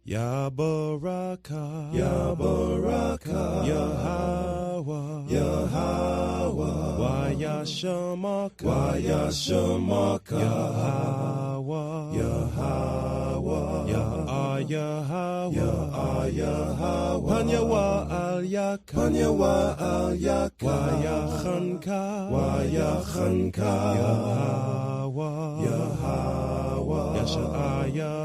Ya Baraka, Ya Baraka, Yahweh, Yahweh, Waya Shamaka, Waya Shamaka, Yahweh, Yahweh, Yahweh, Yahweh, Panyawa Al Yaka, Panyawa Al Yaka, Waya Khanka, Waya Khanka, Yahweh, Yahweh, Yasha'a Yahweh,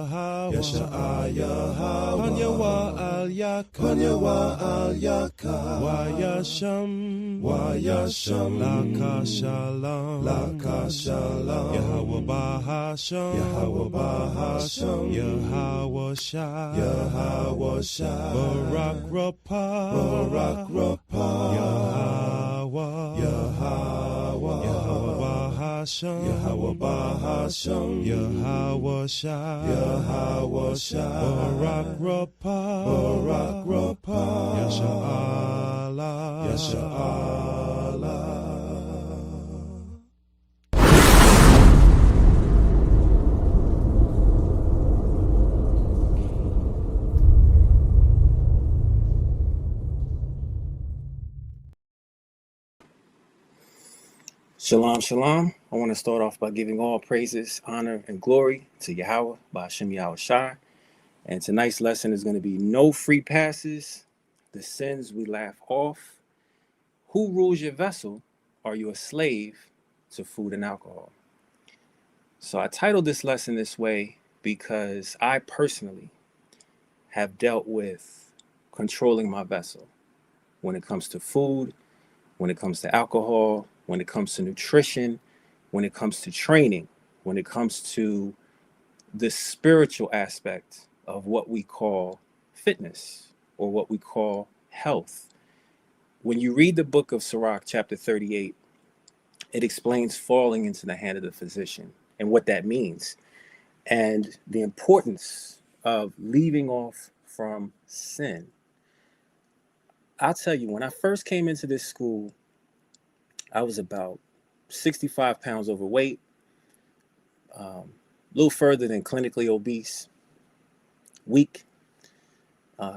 Yasha'a Yahweh, Panyawa Al Yaka, Panyawa Al Yaka, Waya Sham, Waya Sham, Laka Shalom, Laka Shalom, Yahweh Bahasham, Yahweh Bahasham, Yahweh Shai, Yahweh Shai, Barak Rapah, Barak Rapah, Yahweh, Yahweh, Yahweh Bahasham, Yahweh Bahasham, Yahweh Shai, Yahweh Shai, Barak Rapah, Barak Rapah, Yasha'Allah, Yasha'Allah. Shalom, shalom. I want to start off by giving all praises, honor, and glory to Yahweh by Hamashiach Yahawashi. And tonight's lesson is going to be no free passes, the sins we laugh off. Who rules your vessel? Are you a slave to food and alcohol? So I titled this lesson this way because I personally have dealt with controlling my vessel when it comes to food, when it comes to alcohol, when it comes to nutrition, when it comes to training, when it comes to the spiritual aspect of what we call fitness or what we call health. When you read the book of Sirach, chapter 38, it explains falling into the hand of the physician and what that means, and the importance of leaving off from sin. I'll tell you, when I first came into this school, I was about 65 pounds overweight, a little further than clinically obese, weak.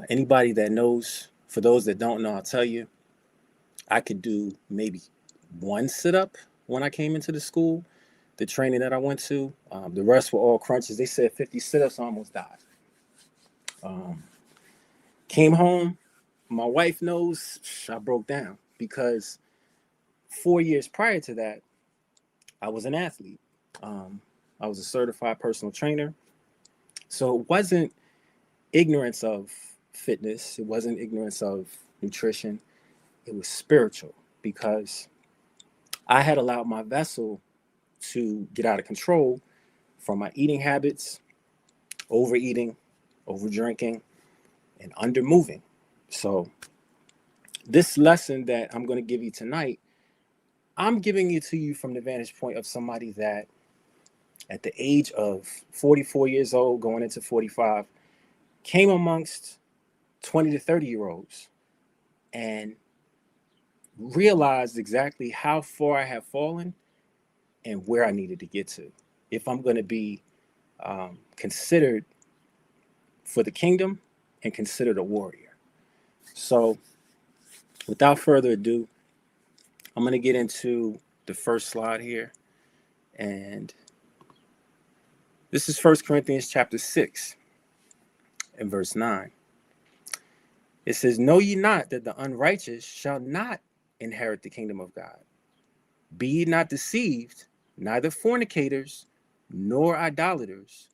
Anybody that knows, for those that don't know, I'll tell you, I could do maybe one sit-up when I came into the school, the training that I went to. The rest were all crunches. They said 50 sit-ups, I almost died. Came home, my wife knows, I broke down because 4 years prior to that, I was an athlete. I was a certified personal trainer. So it wasn't ignorance of fitness. It wasn't ignorance of nutrition. It was spiritual because I had allowed my vessel to get out of control from my eating habits, overeating, over drinking, and under moving. So this lesson that I'm going to give you tonight, I'm giving it to you from the vantage point of somebody that at the age of 44 years old, going into 45, came amongst 20 to 30-year-olds and realized exactly how far I have fallen and where I needed to get to if I'm going to be considered for the kingdom and considered a warrior. So without further ado, I'm going to get into the first slide here. And this is 1 Corinthians chapter 6 and verse 9. It says, "Know ye not that the unrighteous shall not inherit the kingdom of God? Be ye not deceived, neither fornicators, nor idolaters,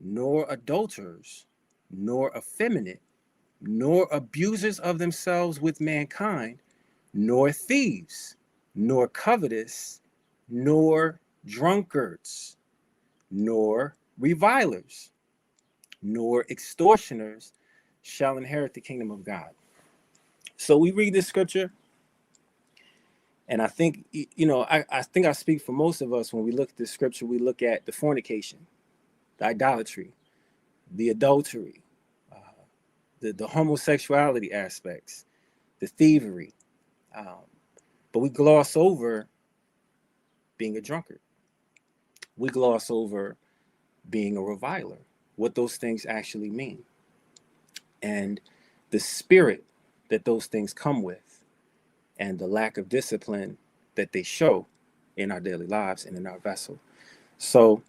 nor adulterers, nor effeminate, nor abusers of themselves with mankind, nor thieves, nor covetous, nor drunkards, nor revilers, nor extortioners shall inherit the kingdom of God." So we read this scripture, and I think, I think I speak for most of us when we look at this scripture. We look at the fornication, the idolatry, the adultery, the homosexuality aspects, the thievery, but we gloss over being a drunkard. We gloss over being a reviler, what those things actually mean. and the spirit that those things come with, and the lack of discipline that they show in our daily lives and in our vessel. So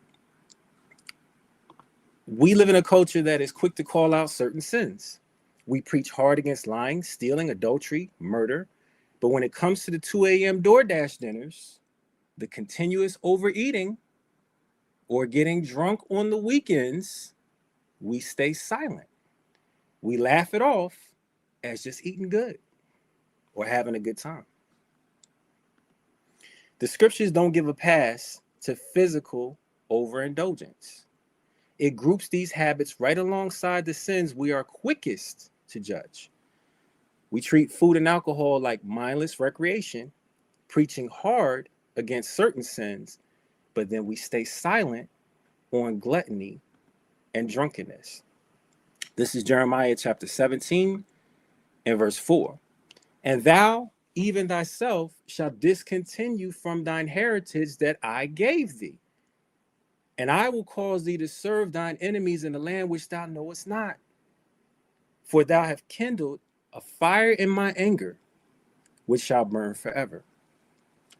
we live in a culture that is quick to call out certain sins. We preach hard against lying, stealing, adultery, murder. But when it comes to the 2 a.m. DoorDash dinners, the continuous overeating, or getting drunk on the weekends, we stay silent. We laugh it off as just eating good or having a good time. The scriptures don't give a pass to physical overindulgence. It groups these habits right alongside the sins we are quickest to judge. We treat food and alcohol like mindless recreation, preaching hard against certain sins, but then we stay silent on gluttony and drunkenness. This is Jeremiah chapter 17 and verse 4. And thou, even thyself, shalt discontinue from thine heritage that I gave thee. And I will cause thee to serve thine enemies in the land which thou knowest not. For thou hast kindled a fire in my anger, which shall burn forever.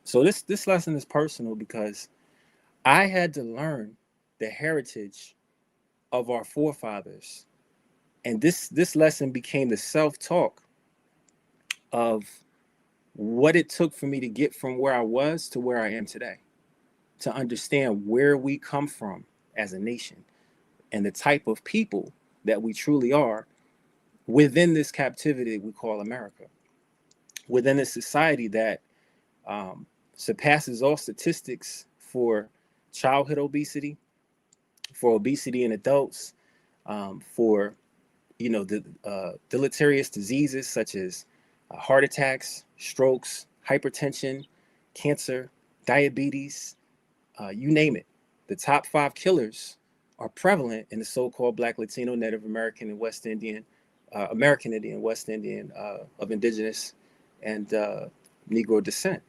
So this lesson is personal because I had to learn the heritage of our forefathers. And this lesson became the self-talk of what it took for me to get from where I was to where I am today, to understand where we come from as a nation and the type of people that we truly are within this captivity we call America, within a society that surpasses all statistics for childhood obesity, for obesity in adults, for the deleterious diseases such as heart attacks, strokes, hypertension, cancer, diabetes, you name it. The top 5 killers are prevalent in the so-called Black, Latino, Native American, and West Indian, American Indian, West Indian, of indigenous and Negro descent.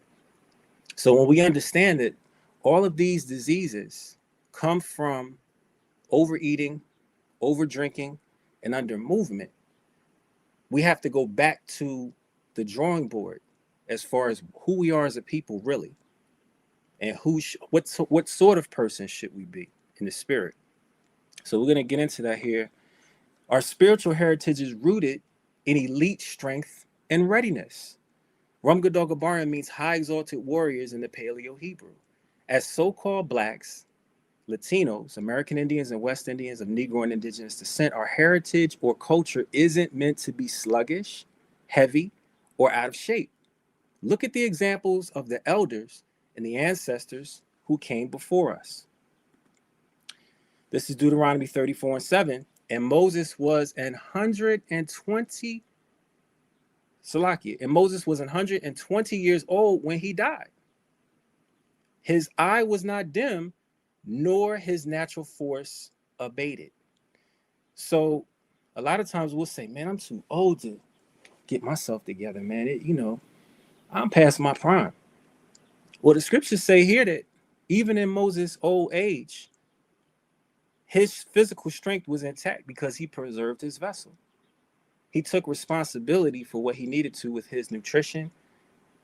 So when we understand that all of these diseases come from overeating, over drinking, and under movement, we have to go back to the drawing board as far as who we are as a people, really, and what sort of person should we be in the spirit. So we're going to get into that here. Our spiritual heritage is rooted in elite strength and readiness. Ram Gadal Gabaryam means high exalted warriors in the Paleo Hebrew. As so-called Blacks, Latinos, American Indians, and West Indians of Negro and indigenous descent, our heritage or culture isn't meant to be sluggish, heavy, or out of shape. Look at the examples of the elders and the ancestors who came before us. This is Deuteronomy 34:7. And Moses was 120 years old when he died. His eye was not dim, nor his natural force abated. So a lot of times we'll say, man, I'm too old to get myself together, man. I'm past my prime. Well, the scriptures say here that even in Moses' old age, his physical strength was intact because he preserved his vessel. He took responsibility for what he needed to with his nutrition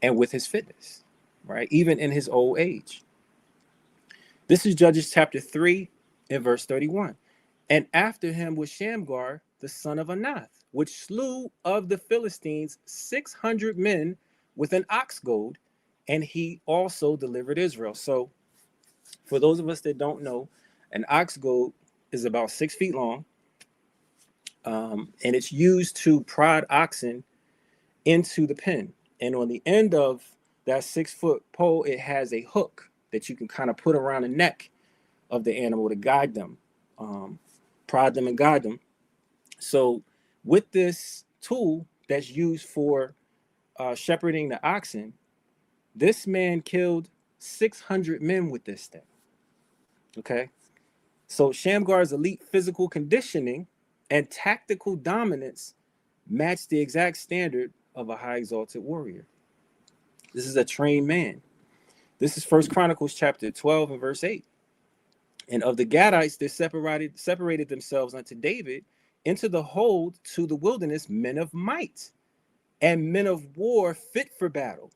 and with his fitness, right? Even in his old age. This is Judges chapter 3 and verse 31. And after him was Shamgar, the son of Anath, which slew of the Philistines 600 men with an ox goad, and he also delivered Israel. So for those of us that don't know, an ox goad is about 6 feet long, and it's used to prod oxen into the pen. And on the end of that 6-foot pole, it has a hook that you can kind of put around the neck of the animal to guide them, prod them and guide them. So with this tool that's used for shepherding the oxen, this man killed 600 men with this thing. Okay. So Shamgar's elite physical conditioning and tactical dominance matched the exact standard of a high exalted warrior. This is a trained man. This is 1 Chronicles chapter 12 and verse 8. And of the Gadites that separated themselves unto David, into the hold to the wilderness men of might and men of war fit for battle,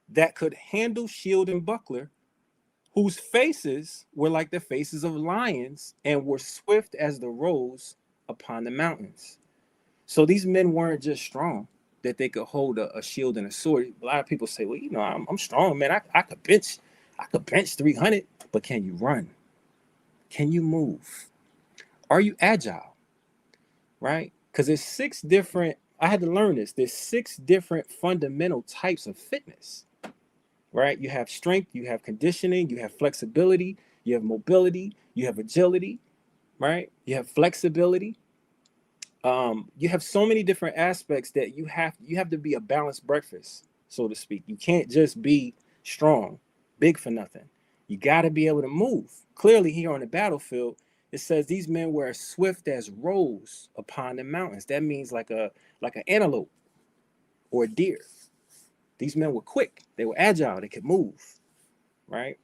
that could handle shield and buckler, whose faces were like the faces of lions and were swift as the roes upon the mountains. So these men weren't just strong, that they could hold a shield and a sword. A lot of people say, well, you know, I'm strong, man. I could bench 300, but can you run? Can you move? Are you agile? Right? Because I had to learn this. There's 6 different fundamental types of fitness, right? You have strength, you have conditioning, you have flexibility, you have mobility, you have agility, right? You have flexibility. You have so many different aspects that you have to be a balanced breakfast, so to speak. You can't just be strong, big for nothing. You got to be able to move. Clearly, here on the battlefield, it says these men were as swift as roes upon the mountains. That means like an antelope or a deer. These men were quick. They were agile. They could move, right?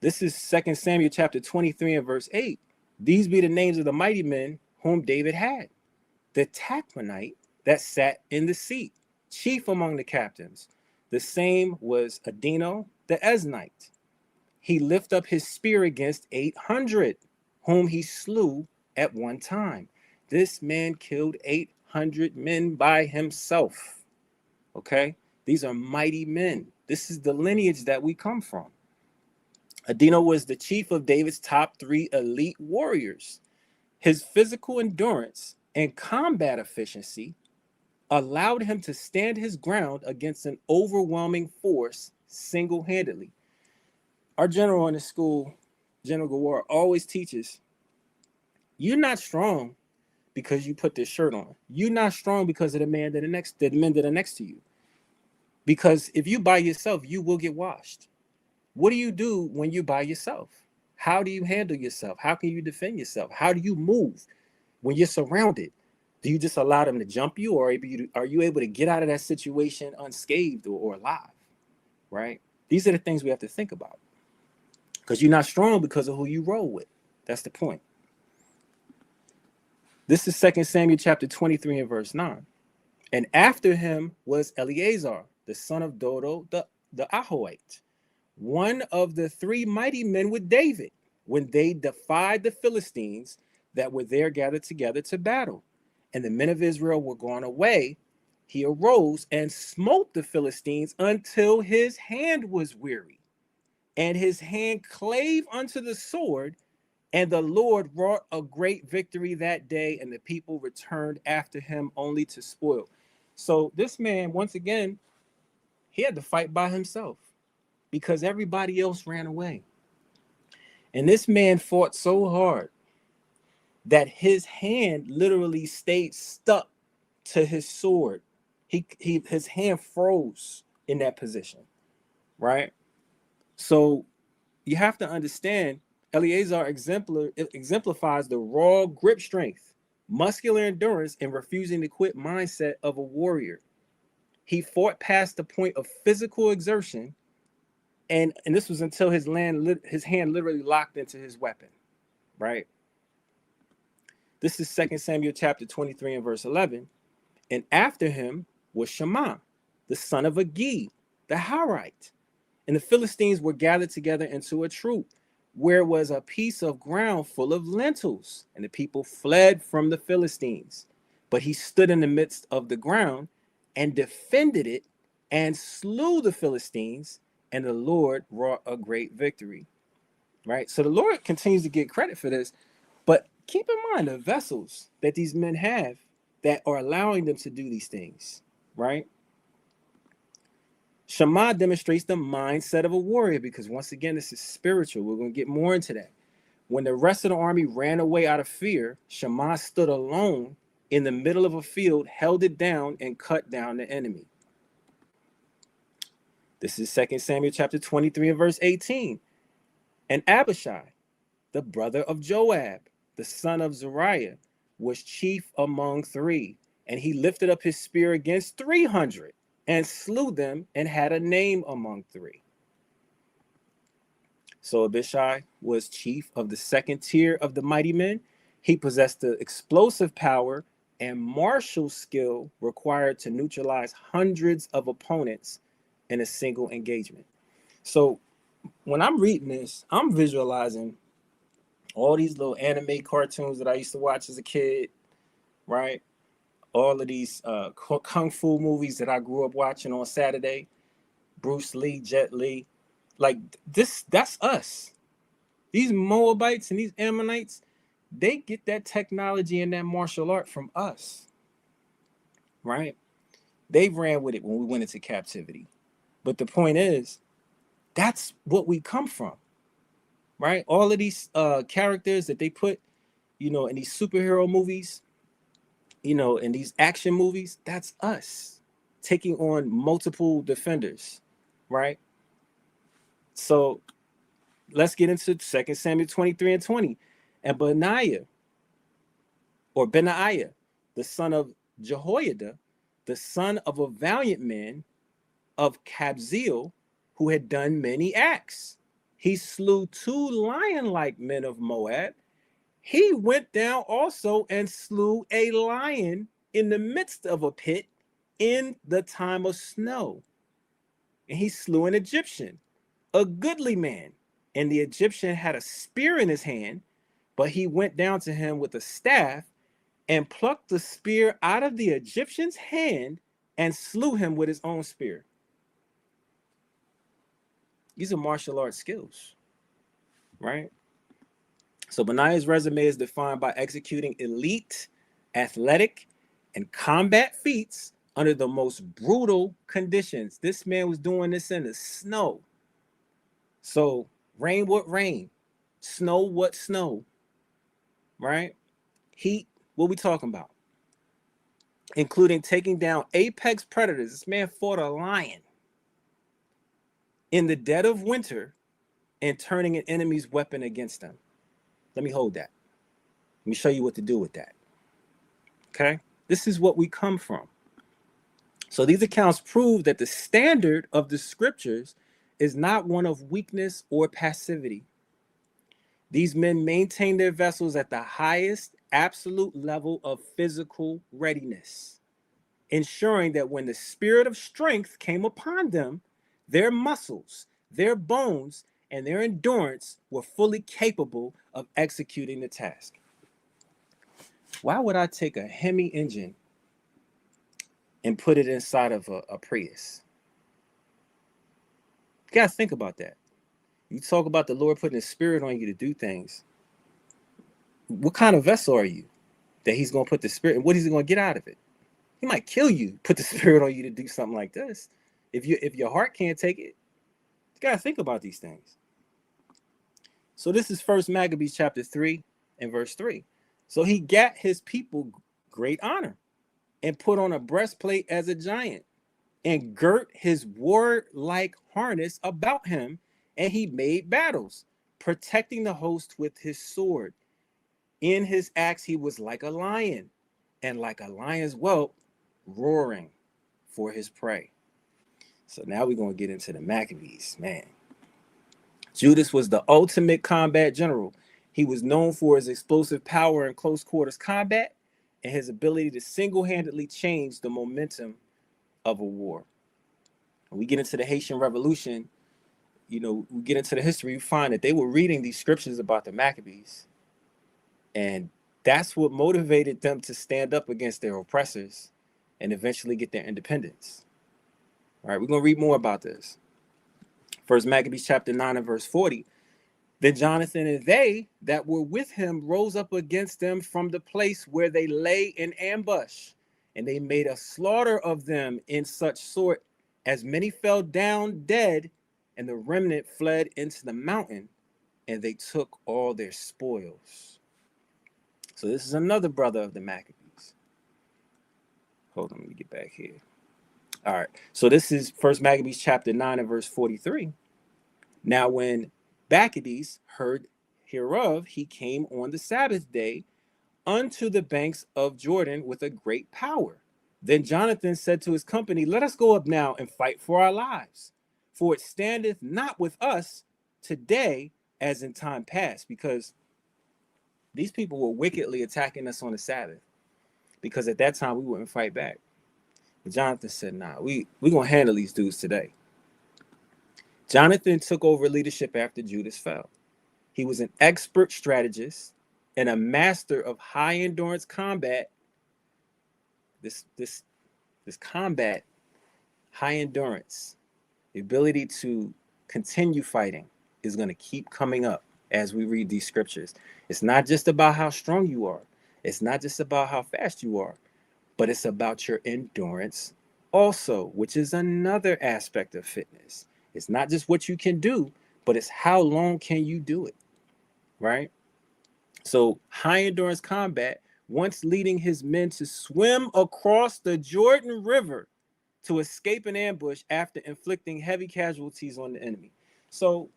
This is 2 Samuel chapter 23 and verse 8. These be the names of the mighty men whom David had. The Tachmonite that sat in the seat, chief among the captains. The same was Adino the Eznite. He lifted up his spear against 800, whom he slew at one time. This man killed 800 men by himself. Okay? These are mighty men. This is the lineage that we come from. Adino was the chief of David's top 3 elite warriors. His physical endurance and combat efficiency allowed him to stand his ground against an overwhelming force single-handedly. Our general in the school, General Gawar, always teaches, you're not strong because you put this shirt on. You're not strong because of the men that are next to you. Because if you by yourself, you will get washed. What do you do when you're by yourself? How do you handle yourself? How can you defend yourself? How do you move when you're surrounded? Do you just allow them to jump you, or are you able to get out of that situation unscathed or alive? Right? These are the things we have to think about. Because you're not strong because of who you roll with. That's the point. This is 2 Samuel chapter 23 and verse 9. And after him was Eleazar, the son of Dodo, the Ahoite, one of the 3 mighty men with David, when they defied the Philistines that were there gathered together to battle. And the men of Israel were gone away. He arose and smote the Philistines until his hand was weary, and his hand clave unto the sword. And the Lord wrought a great victory that day, and the people returned after him only to spoil. So this man, once again, he had to fight by himself because everybody else ran away. And this man fought so hard that his hand literally stayed stuck to his sword. His hand froze in that position, right? So you have to understand, Eleazar exemplifies the raw grip strength, muscular endurance, and refusing to quit mindset of a warrior. He fought past the point of physical exertion, and this was until his hand literally locked into his weapon, right? This is 2 Samuel chapter 23 and verse 11. And after him was Shammah, the son of Agi, the Harite. And the Philistines were gathered together into a troop, where was a piece of ground full of lentils, and the people fled from the Philistines. But he stood in the midst of the ground and defended it and slew the Philistines, and the Lord wrought a great victory. Right? So the Lord continues to get credit for this, but keep in mind the vessels that these men have that are allowing them to do these things, right? Shammah demonstrates the mindset of a warrior, because once again, this is spiritual. We're going to get more into that. When the rest of the army ran away out of fear, Shammah stood alone in the middle of a field, held it down, and cut down the enemy. This is 2 Samuel chapter 23 and verse 18. And Abishai, the brother of Joab, the son of Zeruiah, was chief among 3, and he lifted up his spear against 300 and slew them, and had a name among 3. So Abishai was chief of the second tier of the mighty men. He possessed the explosive power and martial skill required to neutralize hundreds of opponents in a single engagement. So when I'm reading this, I'm visualizing all these little anime cartoons that I used to watch as a kid, right? All of these kung fu movies that I grew up watching on Saturday, Bruce Lee, Jet Li, like this, that's us. These Moabites and these Ammonites, they get that technology and that martial art from us, right? They ran with it when we went into captivity. But the point is, that's what we come from, right? All of these characters that they put, in these superhero movies, in these action movies, that's us taking on multiple defenders, right? So let's get into 2 Samuel 23 and 20. And Benaiah, the son of Jehoiada, the son of a valiant man of Kabzeel, who had done many acts. He slew 2 lion-like men of Moab. He went down also and slew a lion in the midst of a pit in the time of snow. And he slew an Egyptian, a goodly man. And the Egyptian had a spear in his hand, but he went down to him with a staff and plucked the spear out of the Egyptian's hand and slew him with his own spear. These are martial arts skills, right? So Benaiah's resume is defined by executing elite, athletic, and combat feats under the most brutal conditions. This man was doing this in the snow. So rain what rain, snow what snow, right? Heat, what we talking about? Including taking down apex predators. This man fought a lion in the dead of winter and turning an enemy's weapon against them. Let me hold that. Let me show you what to do with that. Okay? This is what we come from. So these accounts prove that the standard of the scriptures is not one of weakness or passivity. These men maintained their vessels at the highest absolute level of physical readiness, ensuring that when the spirit of strength came upon them, their muscles, their bones, and their endurance were fully capable of executing the task. Why would I take a Hemi engine and put it inside of a Prius? You gotta think about that. You talk about the Lord putting his spirit on you to do things. What kind of vessel are you that he's gonna put the spirit, and what is he gonna get out of it? He might kill you, put the spirit on you to do something like this. If your heart can't take it, you gotta think about these things. So this is 1 Maccabees chapter 3 and verse 3. So he gat his people great honor and put on a breastplate as a giant and girt his warlike harness about him, and he made battles, protecting the host with his sword. In his acts he was like a lion, and like a lion's whelp, roaring for his prey. So now we're going to get into the Maccabees, man. Judas was the ultimate combat general. He was known for his explosive power in close quarters combat and his ability to single-handedly change the momentum of a war. When we get into the Haitian Revolution, we get into the history, you find that they were reading these scriptures about the Maccabees. And that's what motivated them to stand up against their oppressors and eventually get their independence. All right, we're going to read more about this. 1 Maccabees chapter 9 and verse 40. Then Jonathan and they that were with him rose up against them from the place where they lay in ambush, and they made a slaughter of them in such sort as many fell down dead, and the remnant fled into the mountain, and they took all their spoils. So this is another brother of the Maccabees. Hold on, let me get back here. All right, so this is 1 Maccabees chapter 9 and verse 43. Now when Bacchides heard hereof, he came on the Sabbath day unto the banks of Jordan with a great power. Then Jonathan said to his company, let us go up now and fight for our lives, for it standeth not with us today as in time past. Because These people were wickedly attacking us on the Sabbath because at that time we wouldn't fight back. But Jonathan said, nah, we going to handle these dudes today. Jonathan took over leadership after Judas fell. He was an expert strategist and a master of high endurance combat. This combat, high endurance, the ability to continue fighting is going to keep coming up as we read these scriptures. It's not just about how strong you are. It's not just about how fast you are, but it's about your endurance also, which is another aspect of fitness. It's not just what you can do, but it's how long can you do it, right? So high endurance combat, once leading his men to swim across the Jordan River to escape an ambush after inflicting heavy casualties on the enemy. So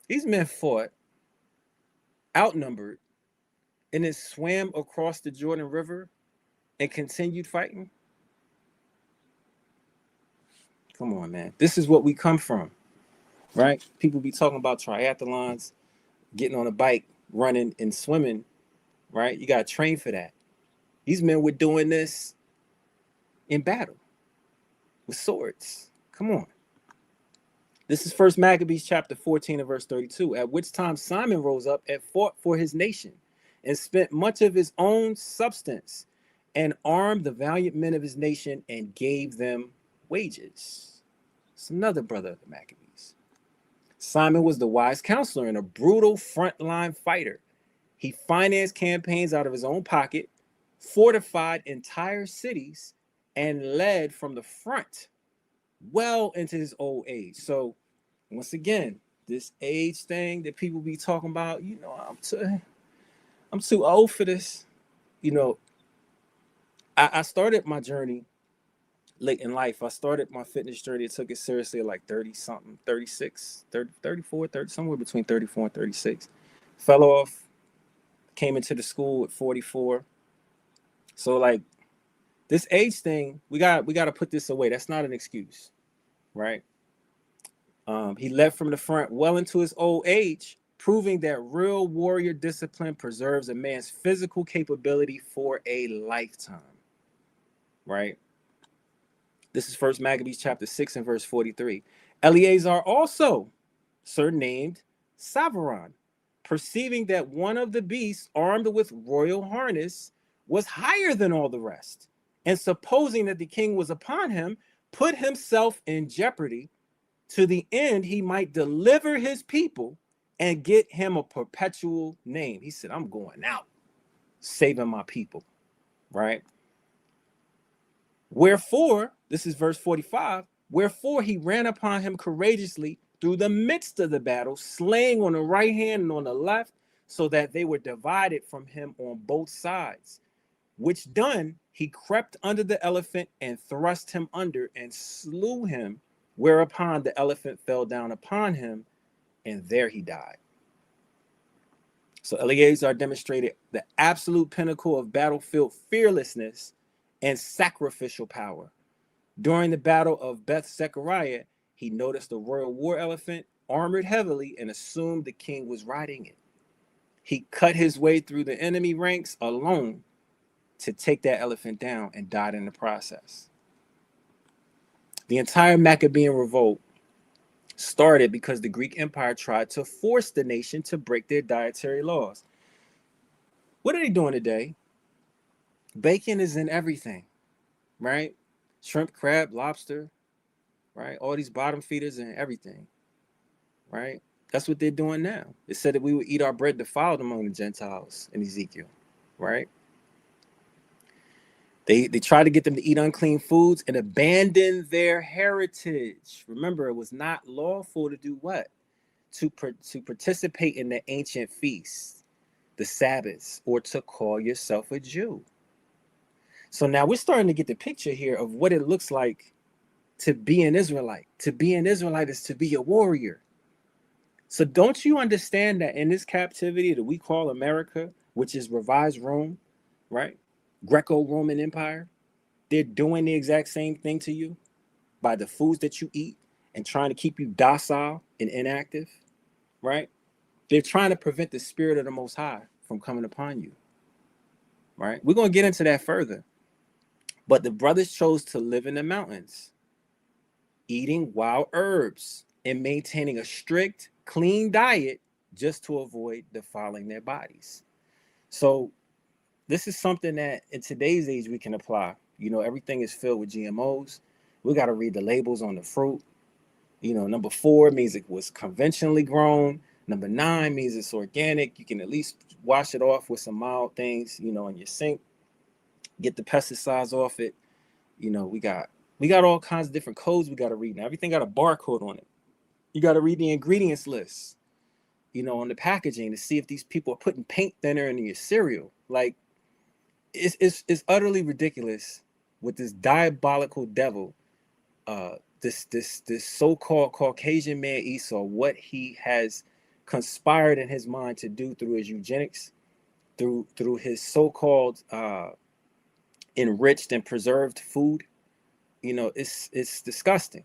these men fought outnumbered and then swam across the Jordan River and continued fighting. Come on, man. This is what we come from, right? People be talking about triathlons, getting on a bike, running and swimming, right? You got to train for that. These men were doing this in battle with swords. Come on. This is 1 Maccabees chapter 14 and verse 32, at which time Simon rose up and fought for his nation and spent much of his own substance and armed the valiant men of his nation and gave them wages. It's another brother of the Maccabees. Simon was the wise counselor and a brutal frontline fighter. He financed campaigns out of his own pocket, fortified entire cities, and led from the front well into his old age. So once again, this age thing that people be talking about, you know, I'm too old for this. You know, I started my journey late in life. I started my fitness journey. It took it seriously at like 30 something, 36, 30, 34, 30, somewhere between 34 and 36. Fell off, came into the school at 44. So like this age thing, we got to put this away. That's not an excuse, right? He led from the front well into his old age, proving that real warrior discipline preserves a man's physical capability for a lifetime, right? This is 1 Maccabees chapter 6 and verse 43. Eleazar also, surnamed Savaron, perceiving that one of the beasts armed with royal harness was higher than all the rest, and supposing that the king was upon him, put himself in jeopardy to the end he might deliver his people and get him a perpetual name. He said, I'm going out, saving my people, right? Wherefore, this is verse 45, wherefore he ran upon him courageously through the midst of the battle, slaying on the right hand and on the left, so that they were divided from him on both sides. Which done, he crept under the elephant and thrust him under and slew him, whereupon the elephant fell down upon him, and there he died. So Eleazar demonstrated the absolute pinnacle of battlefield fearlessness and sacrificial power. During the battle of Beth Zechariah, he noticed a royal war elephant armored heavily and assumed the king was riding it. He cut his way through the enemy ranks alone to take that elephant down and died in the process. The entire Maccabean revolt started because the Greek Empire tried to force the nation to break their dietary laws. What are they doing today? Bacon is in everything, right? Shrimp, crab, lobster, right? All these bottom feeders and everything, right? That's what they're doing now. It said that we would eat our bread defiled among the Gentiles in Ezekiel, right? They tried to get them to eat unclean foods and abandon their heritage. Remember, it was not lawful to do what? To participate in the ancient feasts, the Sabbaths, or to call yourself a Jew. So now we're starting to get the picture here of what it looks like to be an Israelite. To be an Israelite is to be a warrior. So don't you understand that in this captivity that we call America, which is revised Rome, right? Greco-Roman Empire, they're doing the exact same thing to you by the foods that you eat and trying to keep you docile and inactive, right? They're trying to prevent the spirit of the Most High from coming upon you, right? We're going to get into that further. But the brothers chose to live in the mountains, eating wild herbs and maintaining a strict, clean diet just to avoid defiling their bodies. So this is something that in today's age we can apply. You know, everything is filled with GMOs. We got to read the labels on the fruit. You know, number 4 means it was conventionally grown. Number 9 means it's organic. You can at least wash it off with some mild things, you know, in your sink. Get the pesticides off it. You know, we got all kinds of different codes we got to read. Now, everything got a barcode on it. You got to read the ingredients list, you know, on the packaging to see if these people are putting paint thinner in your cereal. Like, it's utterly ridiculous with this diabolical devil, this so-called Caucasian man Esau, what he has conspired in his mind to do through his eugenics, through his so-called enriched and preserved food. You know, it's disgusting,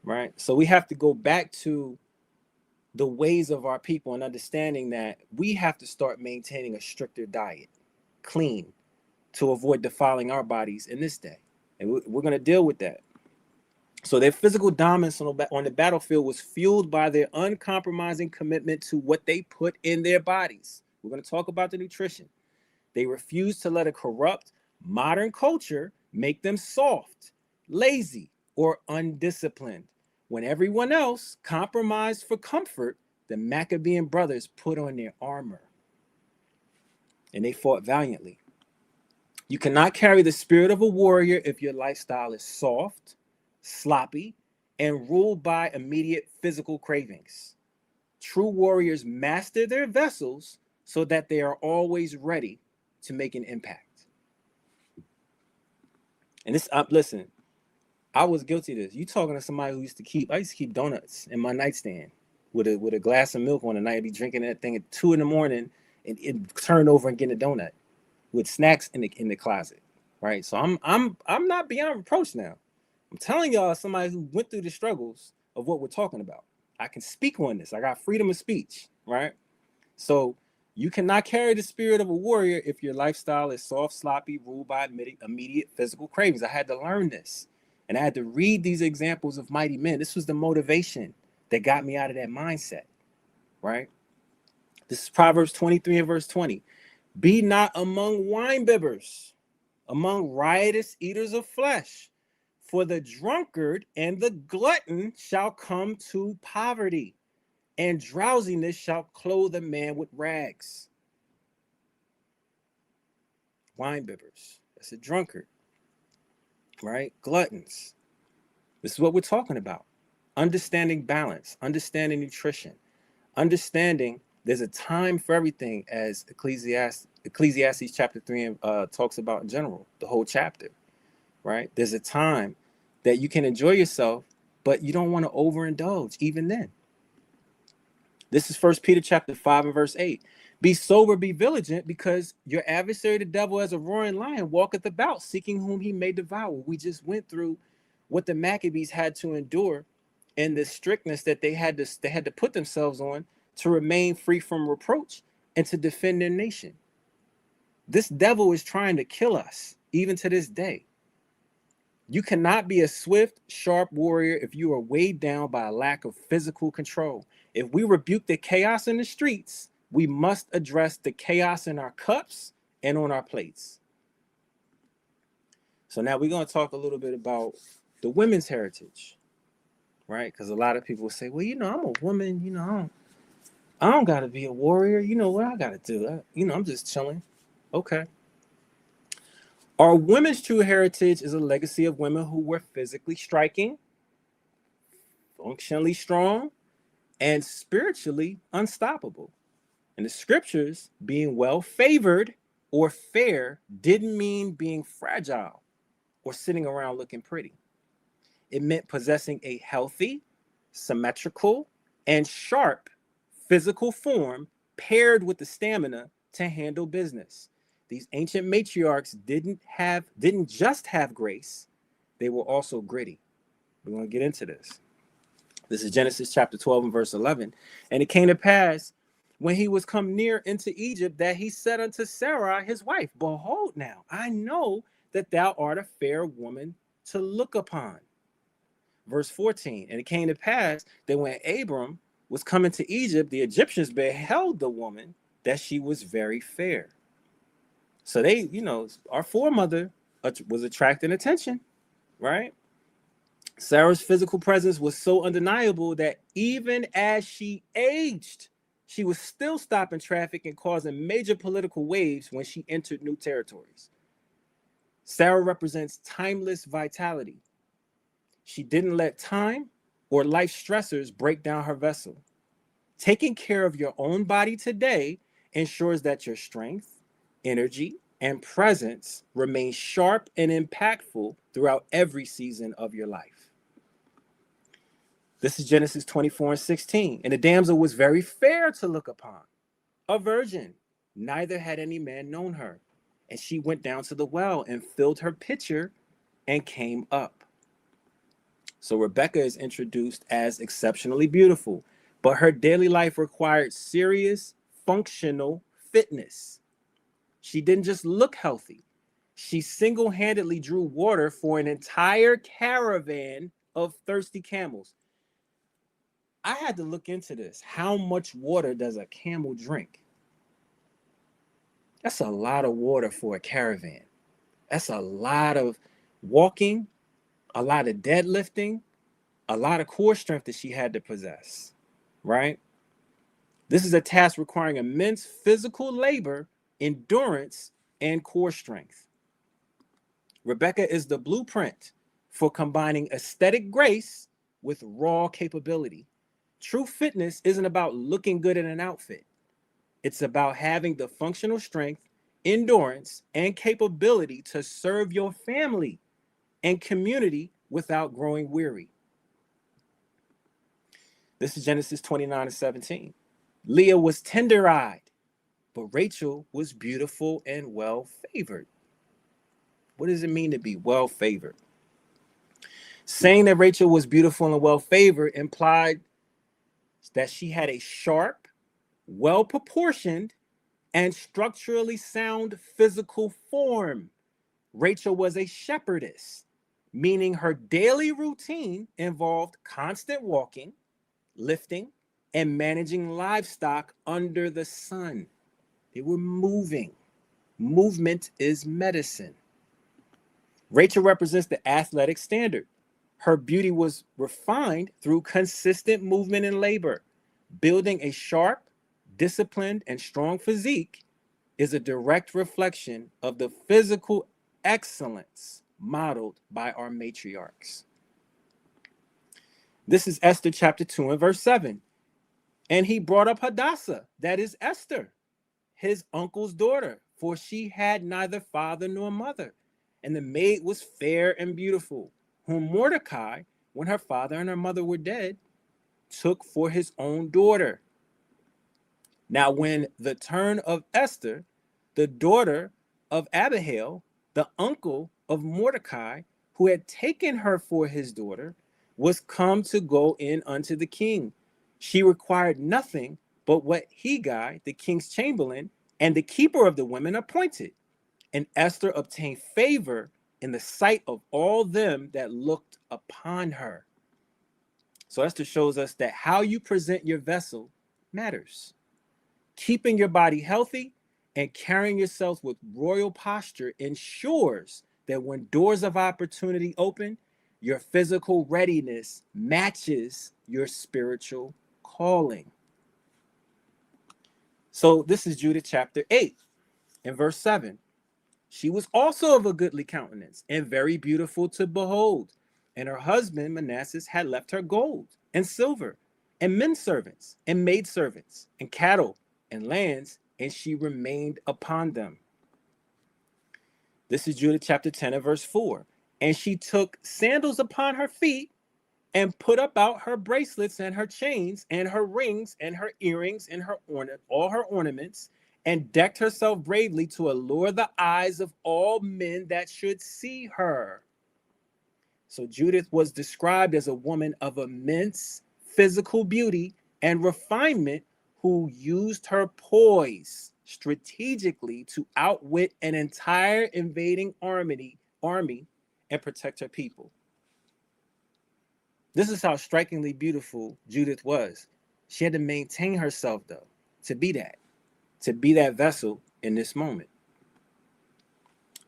right? So we have to go back to the ways of our people and understanding that we have to start maintaining a stricter diet, clean, to avoid defiling our bodies in this day. And we're going to deal with that. So their physical dominance on the battlefield was fueled by their uncompromising commitment to what they put in their bodies. We're going to talk about the nutrition. They refused to let a corrupt modern culture make them soft, lazy, or undisciplined. When everyone else compromised for comfort, the Maccabean brothers put on their armor and they fought valiantly. You cannot carry the spirit of a warrior if your lifestyle is soft, sloppy, and ruled by immediate physical cravings. True warriors master their vessels so that they are always ready to make an impact. And this, listen, I was guilty of this. You talking to somebody who I used to keep donuts in my nightstand with a glass of milk on the night. I'd be drinking that thing at 2 a.m. and turn over and get a donut with snacks in the closet, right? So I'm not beyond reproach now. I'm telling y'all, somebody who went through the struggles of what we're talking about. I can speak on this. I got freedom of speech, right? So you cannot carry the spirit of a warrior if your lifestyle is soft, sloppy, ruled by immediate physical cravings. I had to learn this. And I had to read these examples of mighty men. This was the motivation that got me out of that mindset, right? This is Proverbs 23 and verse 20. Be not among wine bibbers, among riotous eaters of flesh, for the drunkard and the glutton shall come to poverty, and drowsiness shall clothe a man with rags. Wine bibbers, that's a drunkard, right? Gluttons. This is what we're talking about. Understanding balance, understanding nutrition, understanding there's a time for everything, as Ecclesiastes chapter 3 talks about in general, the whole chapter, right? There's a time that you can enjoy yourself, but you don't want to overindulge even then. This is 1 Peter chapter 5 and verse 8. Be sober, be vigilant, because your adversary, the devil, as a roaring lion, walketh about, seeking whom he may devour. We just went through what the Maccabees had to endure and the strictness that they had to put themselves on to remain free from reproach and to defend their nation. This devil is trying to kill us, even to this day. You cannot be a swift, sharp warrior if you are weighed down by a lack of physical control. If we rebuke the chaos in the streets, we must address the chaos in our cups and on our plates. So now we're going to talk a little bit about the women's heritage, right? Because a lot of people will say, well, you know, I'm a woman, you know, I don't got to be a warrior. You know what I got to do? I'm just chilling. Okay. Our women's true heritage is a legacy of women who were physically striking, functionally strong, and spiritually unstoppable. And the scriptures, being well favored or fair, didn't mean being fragile or sitting around looking pretty. It meant possessing a healthy, symmetrical, and sharp physical form paired with the stamina to handle business. These ancient matriarchs didn't just have grace, they were also gritty. We're going to get into this. This is Genesis chapter 12 and verse 11. And it came to pass, when he was come near into Egypt, that he said unto Sarai his wife, behold now, I know that thou art a fair woman to look upon. Verse 14, and it came to pass that when Abram was coming to Egypt, the Egyptians beheld the woman, that she was very fair. So they, our foremother was attracting attention, right? Sarah's physical presence was so undeniable that even as she aged, she was still stopping traffic and causing major political waves when she entered new territories. Sarah represents timeless vitality. She didn't let time or life stressors break down her vessel. Taking care of your own body today ensures that your strength, energy, and presence remain sharp and impactful throughout every season of your life. This is Genesis 24:16. And the damsel was very fair to look upon, a virgin, neither had any man known her. And she went down to the well and filled her pitcher and came up. So Rebecca is introduced as exceptionally beautiful, but her daily life required serious functional fitness. She didn't just look healthy. She single-handedly drew water for an entire caravan of thirsty camels. I had to look into this. How much water does a camel drink? That's a lot of water for a caravan. That's a lot of walking, a lot of deadlifting, a lot of core strength that she had to possess, right? This is a task requiring immense physical labor, endurance, and core strength. Rebecca is the blueprint for combining aesthetic grace with raw capability. True fitness isn't about looking good in an outfit. It's about having the functional strength, endurance, and capability to serve your family and community without growing weary. This is Genesis 29:17. Leah was tender-eyed, but Rachel was beautiful and well-favored. What does it mean to be well-favored? Saying that Rachel was beautiful and well-favored implied that she had a sharp, well-proportioned, and structurally sound physical form. Rachel was a shepherdess, meaning her daily routine involved constant walking, lifting, and managing livestock under the sun. They were moving. Movement is medicine. Rachel represents the athletic standard. Her beauty was refined through consistent movement and labor. Building a sharp, disciplined, and strong physique is a direct reflection of the physical excellence modeled by our matriarchs. This is Esther chapter 2 and verse 7. And he brought up Hadassah, that is Esther, his uncle's daughter, for she had neither father nor mother. And the maid was fair and beautiful, whom Mordecai, when her father and her mother were dead, took for his own daughter. Now, when the turn of Esther, the daughter of Abihail, the uncle of Mordecai, who had taken her for his daughter, was come to go in unto the king, she required nothing but what Hegai, the king's chamberlain, and the keeper of the women appointed. And Esther obtained favor in the sight of all them that looked upon her. So Esther shows us that how you present your vessel matters. Keeping your body healthy and carrying yourself with royal posture ensures that when doors of opportunity open, your physical readiness matches your spiritual calling. So this is Judith chapter 8 and verse 7. She was also of a goodly countenance and very beautiful to behold. And her husband Manasseh had left her gold and silver and men servants and maid servants and cattle and lands, and she remained upon them. This is Judith chapter 10 and verse 4. And she took sandals upon her feet and put about her bracelets and her chains and her rings and her earrings and all her ornaments, and decked herself bravely to allure the eyes of all men that should see her. So Judith was described as a woman of immense physical beauty and refinement who used her poise strategically to outwit an entire invading army and protect her people. This is how strikingly beautiful Judith was. She had to maintain herself, though, to be that vessel in this moment.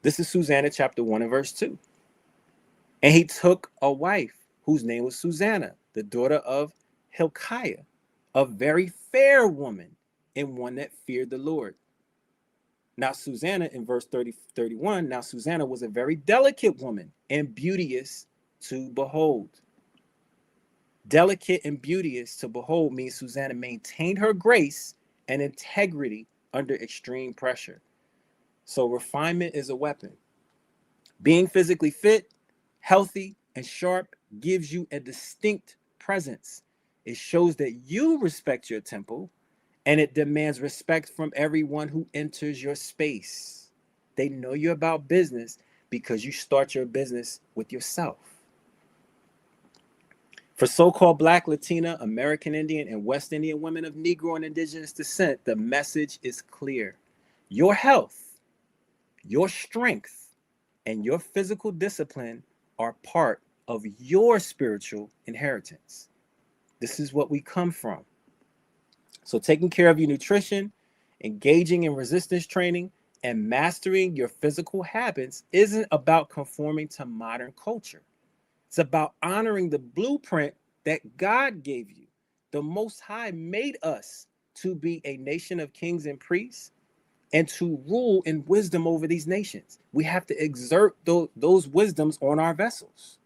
This is Susanna chapter 1 and verse 2. And he took a wife whose name was Susanna, the daughter of Hilkiah, a very fair woman and one that feared the Lord. Now Susanna, in verse 31, now Susanna was a very delicate woman and beauteous to behold. Delicate and beauteous to behold means Susanna maintained her grace and integrity under extreme pressure. So refinement is a weapon. Being physically fit, healthy, and sharp gives you a distinct presence. It shows that you respect your temple, and it demands respect from everyone who enters your space. They know you're about business because you start your business with yourself. For so-called Black, Latina, American Indian, and West Indian women of Negro and Indigenous descent, the message is clear. Your health, your strength, and your physical discipline are part of your spiritual inheritance. This is what we come from. So taking care of your nutrition, engaging in resistance training, and mastering your physical habits isn't about conforming to modern culture. It's about honoring the blueprint that God gave you. The Most High made us to be a nation of kings and priests and to rule in wisdom over these nations. We have to exert those wisdoms on our vessels.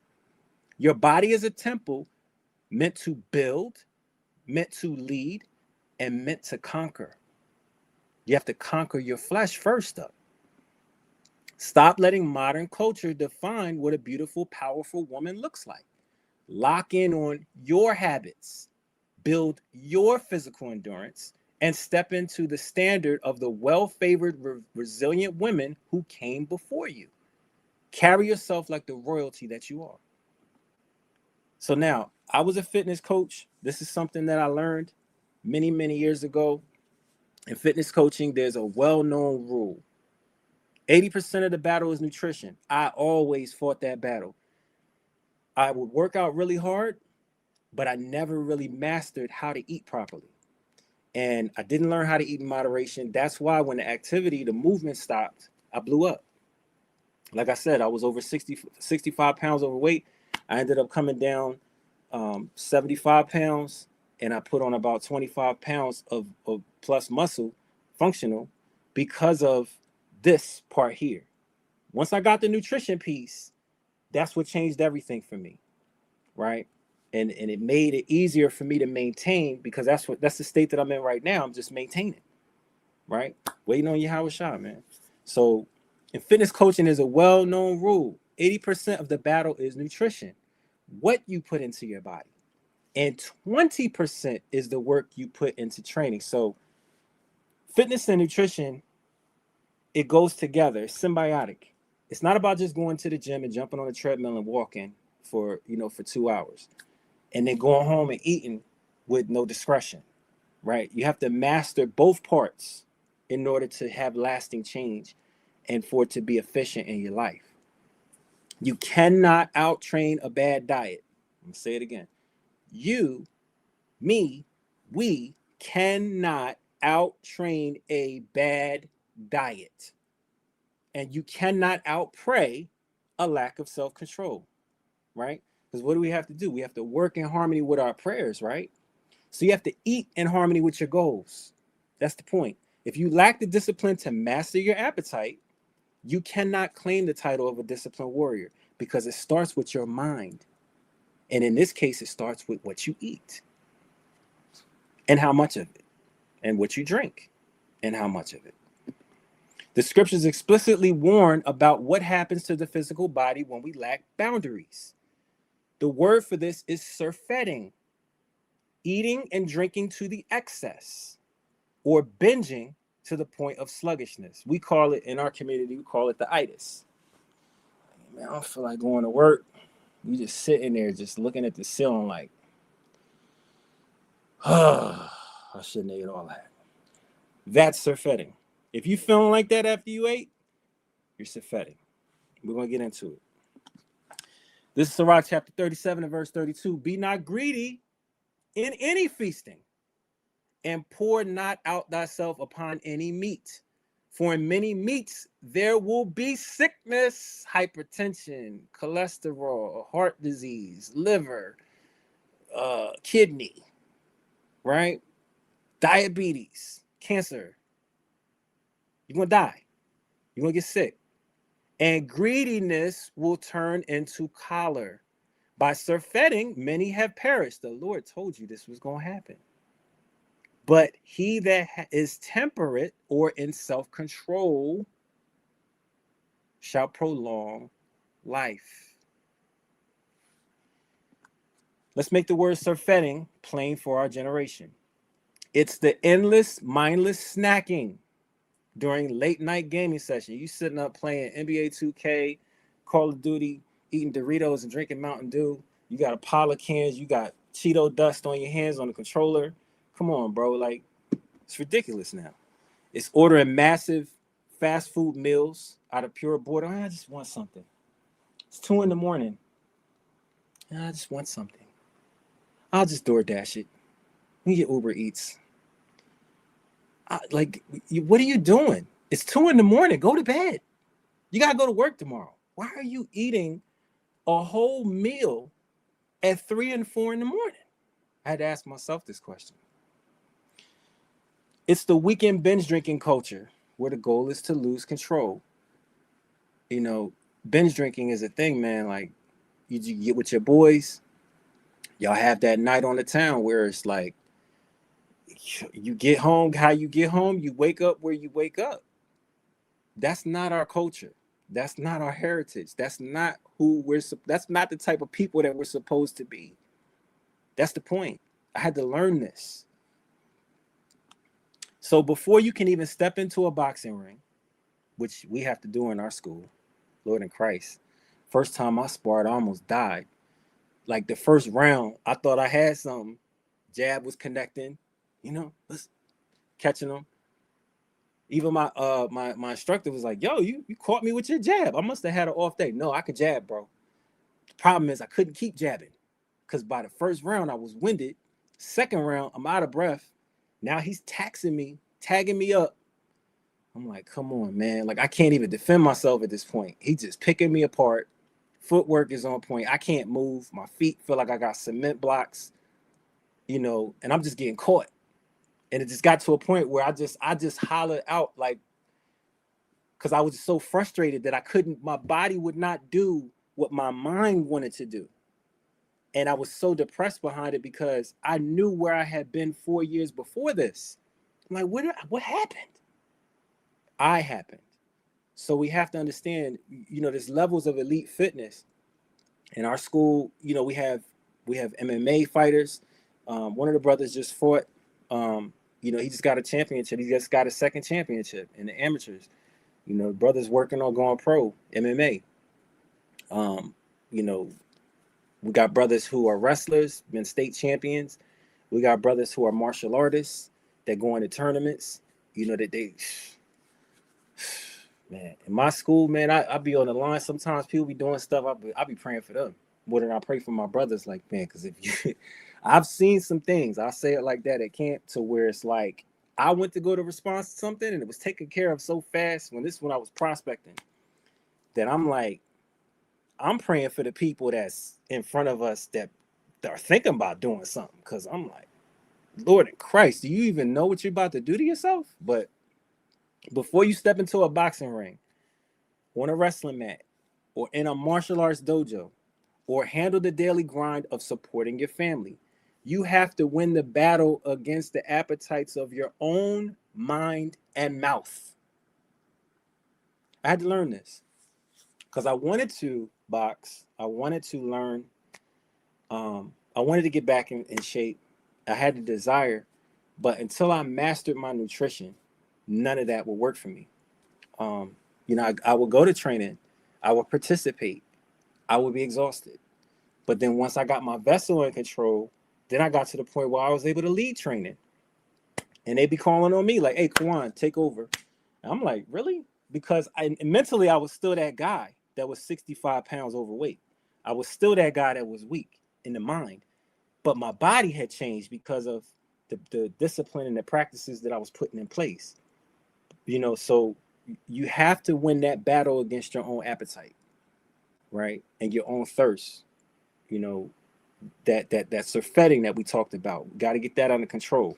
Your body is a temple meant to build, meant to lead, and meant to conquer. You have to conquer your flesh first up. Stop letting modern culture define what a beautiful, powerful woman looks like. Lock in on your habits, build your physical endurance, and step into the standard of the well-favored, resilient women who came before you. Carry yourself like the royalty that you are. So now, I was a fitness coach. This is something that I learned many, many years ago. In fitness coaching, there's a well-known rule. 80% of the battle is nutrition. I always fought that battle. I would work out really hard, but I never really mastered how to eat properly. And I didn't learn how to eat in moderation. That's why when the activity, the movement stopped, I blew up. Like I said, I was over 65 pounds overweight. I ended up coming down 75 pounds, and I put on about 25 pounds of plus muscle, functional, because of this part here. Once I got the nutrition piece, that's what changed everything for me, right? And it made it easier for me to maintain, because that's the state that I'm in right now. I'm just maintaining, right? Waiting on Yahawashi, man. So in fitness coaching, is a well-known rule. 80% of the battle is nutrition, what you put into your body. And 20% is the work you put into training. So fitness and nutrition, it goes together. It's symbiotic. It's not about just going to the gym and jumping on a treadmill and walking for 2 hours and then going home and eating with no discretion, right? You have to master both parts in order to have lasting change and for it to be efficient in your life. You cannot out-train a bad diet. I'm gonna say it again. You, me, we cannot out-train a bad diet. And you cannot out-pray a lack of self-control, right? Because what do we have to do? We have to work in harmony with our prayers, right? So you have to eat in harmony with your goals. That's the point. If you lack the discipline to master your appetite, you cannot claim the title of a disciplined warrior, because it starts with your mind. And in this case, it starts with what you eat and how much of it, and what you drink and how much of it. The scriptures explicitly warn about what happens to the physical body when we lack boundaries. The word for this is surfeiting, eating and drinking to the excess, or binging to the point of sluggishness. We call it, in our community, we call it the itis. Man, I don't feel like going to work. You just sitting there just looking at the ceiling like, I shouldn't have ate all that. That's surfeiting. If you feeling like that after you ate, you're surfeiting. We're going to get into it. This is Sirach chapter 37 and verse 32. Be not greedy in any feasting, and pour not out thyself upon any meat. For in many meats there will be sickness, hypertension, cholesterol, heart disease, liver, kidney, right? Diabetes, cancer. You're going to die. You're going to get sick. And greediness will turn into choler. By surfeiting, many have perished. The Lord told you this was going to happen. But he that is temperate or in self-control shall prolong life. Let's make the word surfeiting plain for our generation. It's the endless, mindless snacking during late night gaming session. You sitting up playing NBA 2K, Call of Duty, eating Doritos and drinking Mountain Dew. You got a pile of cans. You got Cheeto dust on your hands on the controller. Come on, bro. Like, it's ridiculous now. It's ordering massive fast food meals out of pure boredom. I just want something. It's 2 a.m. I just want something. I'll just DoorDash it. We get Uber Eats. What are you doing? It's 2 a.m. Go to bed. You got to go to work tomorrow. Why are you eating a whole meal at 3 and 4 in the morning? I had to ask myself this question. It's the weekend binge drinking culture where the goal is to lose control. You know, binge drinking is a thing, man. Like, you get with your boys, y'all have that night on the town where it's like, you get home how you get home, you wake up where you wake up. That's not our culture. That's not our heritage. That's not that's not the type of people that we're supposed to be. That's the point. I had to learn this. So before you can even step into a boxing ring, which we have to do in our school, Lord in Christ, first time I sparred, I almost died. Like the first round, I thought I had something. Jab was connecting, catching them. Even my instructor was like, yo, you caught me with your jab. I must have had an off day. No, I could jab, bro. The problem is I couldn't keep jabbing because by the first round, I was winded. Second round, I'm out of breath. Now he's tagging me up. I'm like, come on, man. Like, I can't even defend myself at this point. He's just picking me apart. Footwork is on point. I can't move. My feet feel like I got cement blocks, and I'm just getting caught. And it just got to a point where I just hollered out, like, because I was so frustrated that my body would not do what my mind wanted to do. And I was so depressed behind it because I knew where I had been 4 years before this. I'm like, what happened? I happened. So we have to understand, there's levels of elite fitness. In our school, we have MMA fighters. One of the brothers just fought. He just got a championship. He just got a second championship in the amateurs. Brothers working on going pro MMA. We got brothers who are wrestlers, been state champions. We got brothers who are martial artists that go into tournaments. Man, in my school, man, I be on the line. Sometimes people be doing stuff. I be praying for them more than I pray for my brothers. Like, man, because I've seen some things. I say it like that at camp to where it's like I went to go to response to something and it was taken care of so fast when I was prospecting that I'm like, I'm praying for the people that's in front of us that are thinking about doing something. Because I'm like, Lord in Christ, do you even know what you're about to do to yourself? But before you step into a boxing ring, on a wrestling mat, or in a martial arts dojo, or handle the daily grind of supporting your family, you have to win the battle against the appetites of your own mind and mouth. I had to learn this because I wanted to box. I wanted to learn. I wanted to get back in shape. I had the desire, but until I mastered my nutrition, none of that would work for me. I would go to training. I would participate. I would be exhausted. But then once I got my vessel in control, then I got to the point where I was able to lead training. And they be calling on me like, hey, Kwan, take over. And I'm like, really? Because mentally, I was still that guy that was 65 pounds overweight. I was still that guy that was weak in the mind. But my body had changed because of the discipline and the practices that I was putting in place. So you have to win that battle against your own appetite, right? And your own thirst. That surfeiting that we talked about. Got to get that under control.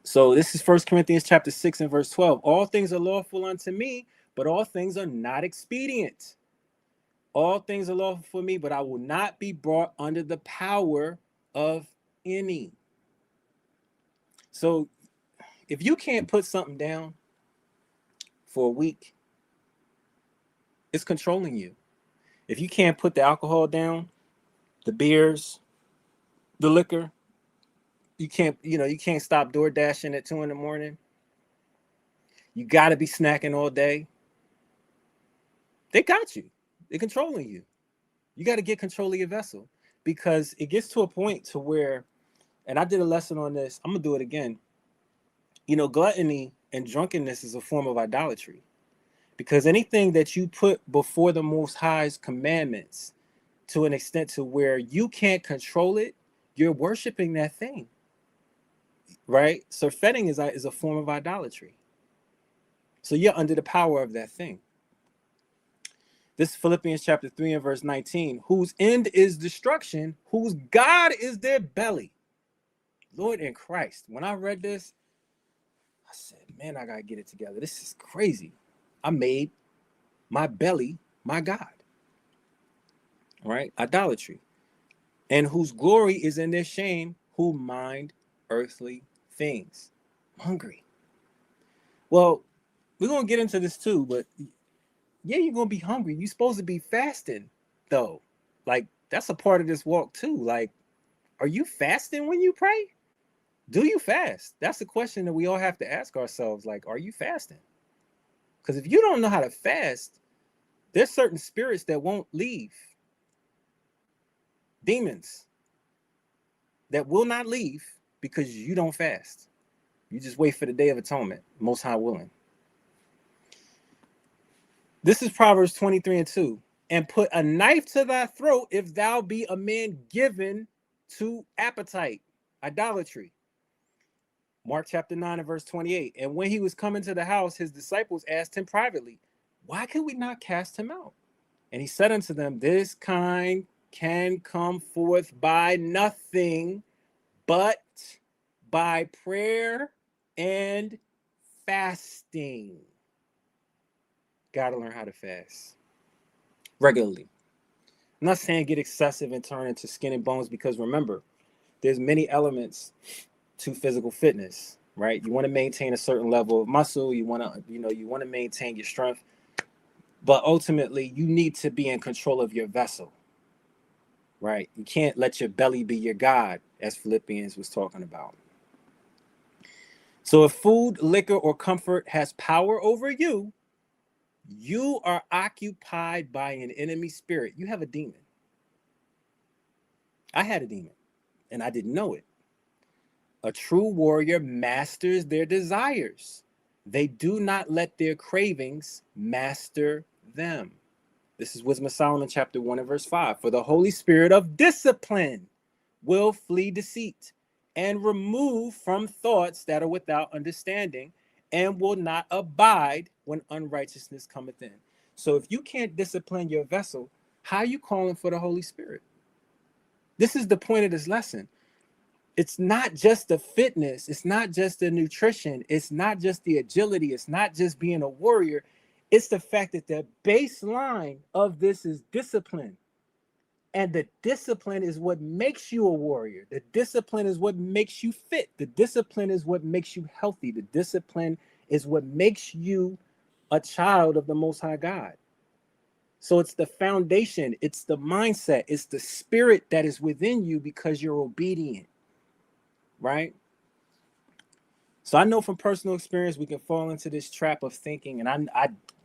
So this is 1 Corinthians chapter 6 and verse 12. All things are lawful unto me, but all things are not expedient. All things are lawful for me, but I will not be brought under the power of any. So if you can't put something down for a week, it's controlling you. If you can't put the alcohol down, the beers, the liquor, you can't stop door dashing at 2 a.m. You got to be snacking all day. They got you. They're controlling you. You got to get control of your vessel, because it gets to a point to where, and I did a lesson on this, I'm going to do it again. Gluttony and drunkenness is a form of idolatry, because anything that you put before the Most High's commandments to an extent to where you can't control it, you're worshiping that thing, right? Surfeiting is a form of idolatry. So you're under the power of that thing. This is Philippians chapter 3 and verse 19, whose end is destruction, whose God is their belly. Lord in Christ. When I read this, I said, man, I got to get it together. This is crazy. I made my belly my God. Right? Idolatry. And whose glory is in their shame, who mind earthly things. I'm hungry. Well, we're going to get into this too, but yeah, you're going to be hungry. You're supposed to be fasting, though. Like, that's a part of this walk, too. Like, are you fasting when you pray? Do you fast? That's the question that we all have to ask ourselves. Like, are you fasting? Because if you don't know how to fast, there's certain spirits that won't leave. Demons that will not leave because you don't fast. You just wait for the Day of Atonement, Most High willing. This is Proverbs 23 and 2. And put a knife to thy throat if thou be a man given to appetite, idolatry. Mark chapter 9 and verse 28. And when he was coming to the house, his disciples asked him privately, why could we not cast him out? And he said unto them, this kind can come forth by nothing but by prayer and fasting. Got to learn how to fast regularly. I'm not saying get excessive and turn into skin and bones, because remember, there's many elements to physical fitness, right? You want to maintain a certain level of muscle. You want to maintain your strength, but ultimately you need to be in control of your vessel, right? You can't let your belly be your God, as Philippians was talking about. So if food, liquor, or comfort has power over you, you are occupied by an enemy spirit. You have a demon. I had a demon, and I didn't know it. A true warrior masters their desires. They do not let their cravings master them. This is Wisdom of Solomon chapter 1 and verse 5. For the Holy Spirit of discipline will flee deceit and remove from thoughts that are without understanding, and will not abide when unrighteousness cometh in. So if you can't discipline your vessel, how are you calling for the Holy Spirit? This is the point of this lesson. It's not just the fitness. It's not just the nutrition. It's not just the agility. It's not just being a warrior. It's the fact that the baseline of this is discipline. And the discipline is what makes you a warrior. The discipline is what makes you fit. The discipline is what makes you healthy. The discipline is what makes you a child of the Most High God. So it's the foundation. It's the mindset. It's the spirit that is within you because you're obedient. Right? So I know from personal experience, we can fall into this trap of thinking, and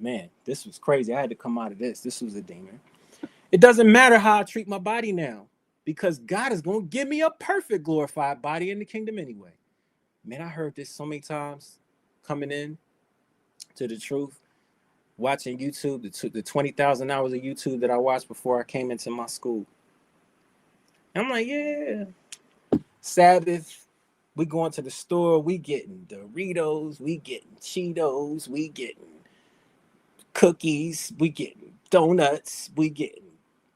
man, this was crazy. I had to come out of this. This was a demon. It doesn't matter how I treat my body now, because God is going to give me a perfect glorified body in the kingdom anyway. Man, I heard this so many times coming in to the truth, watching YouTube, the 20,000 hours of YouTube that I watched before I came into my school. And I'm like, yeah, Sabbath, we going to the store, we getting Doritos, we getting Cheetos, we getting cookies, we getting donuts, we getting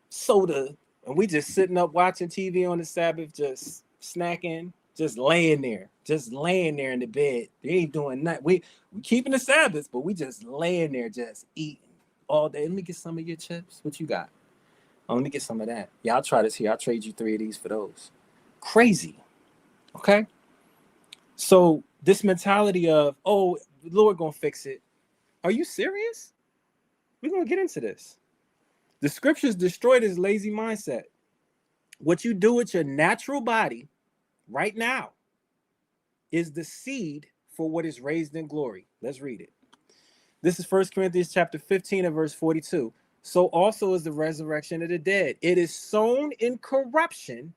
soda, and we just sitting up watching TV on the Sabbath, just snacking, just laying there in the bed. They ain't doing nothing. We keeping the Sabbath, but we just laying there, just eating all day. Let me get some of your chips. What you got? Oh, let me get some of that. Yeah, I'll try this here. I'll trade you 3 of these for those. Crazy. Okay. So this mentality of, oh, the Lord gonna fix it. Are you serious? We're gonna get into this. The scriptures destroy this lazy mindset. What you do with your natural body right now is the seed for what is raised in glory. Let's read it. This is 1 Corinthians chapter 15 and verse 42. So also is the resurrection of the dead. It is sown in corruption.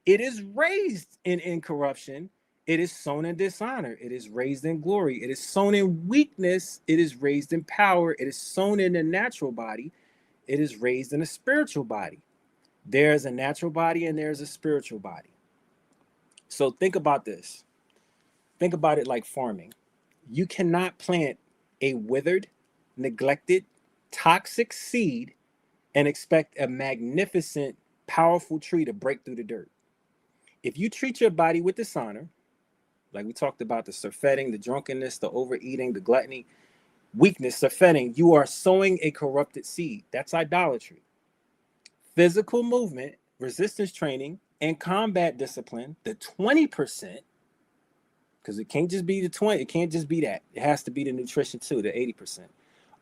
It is raised in incorruption. It is sown in dishonor. It is raised in glory. It is sown in weakness. It is raised in power. It is sown in the natural body. It is raised in a spiritual body. There's a natural body and there's a spiritual body. So think about this. Think about it like farming. You cannot plant a withered, neglected, toxic seed and expect a magnificent, powerful tree to break through the dirt. If you treat your body with dishonor, like we talked about the surfeiting, the drunkenness, the overeating, the gluttony, weakness, surfeiting, you are sowing a corrupted seed. That's idolatry. Physical movement, resistance training, and combat discipline, the 20%, because it can't just be the 20, it can't just be that. It has to be the nutrition too, the 80%,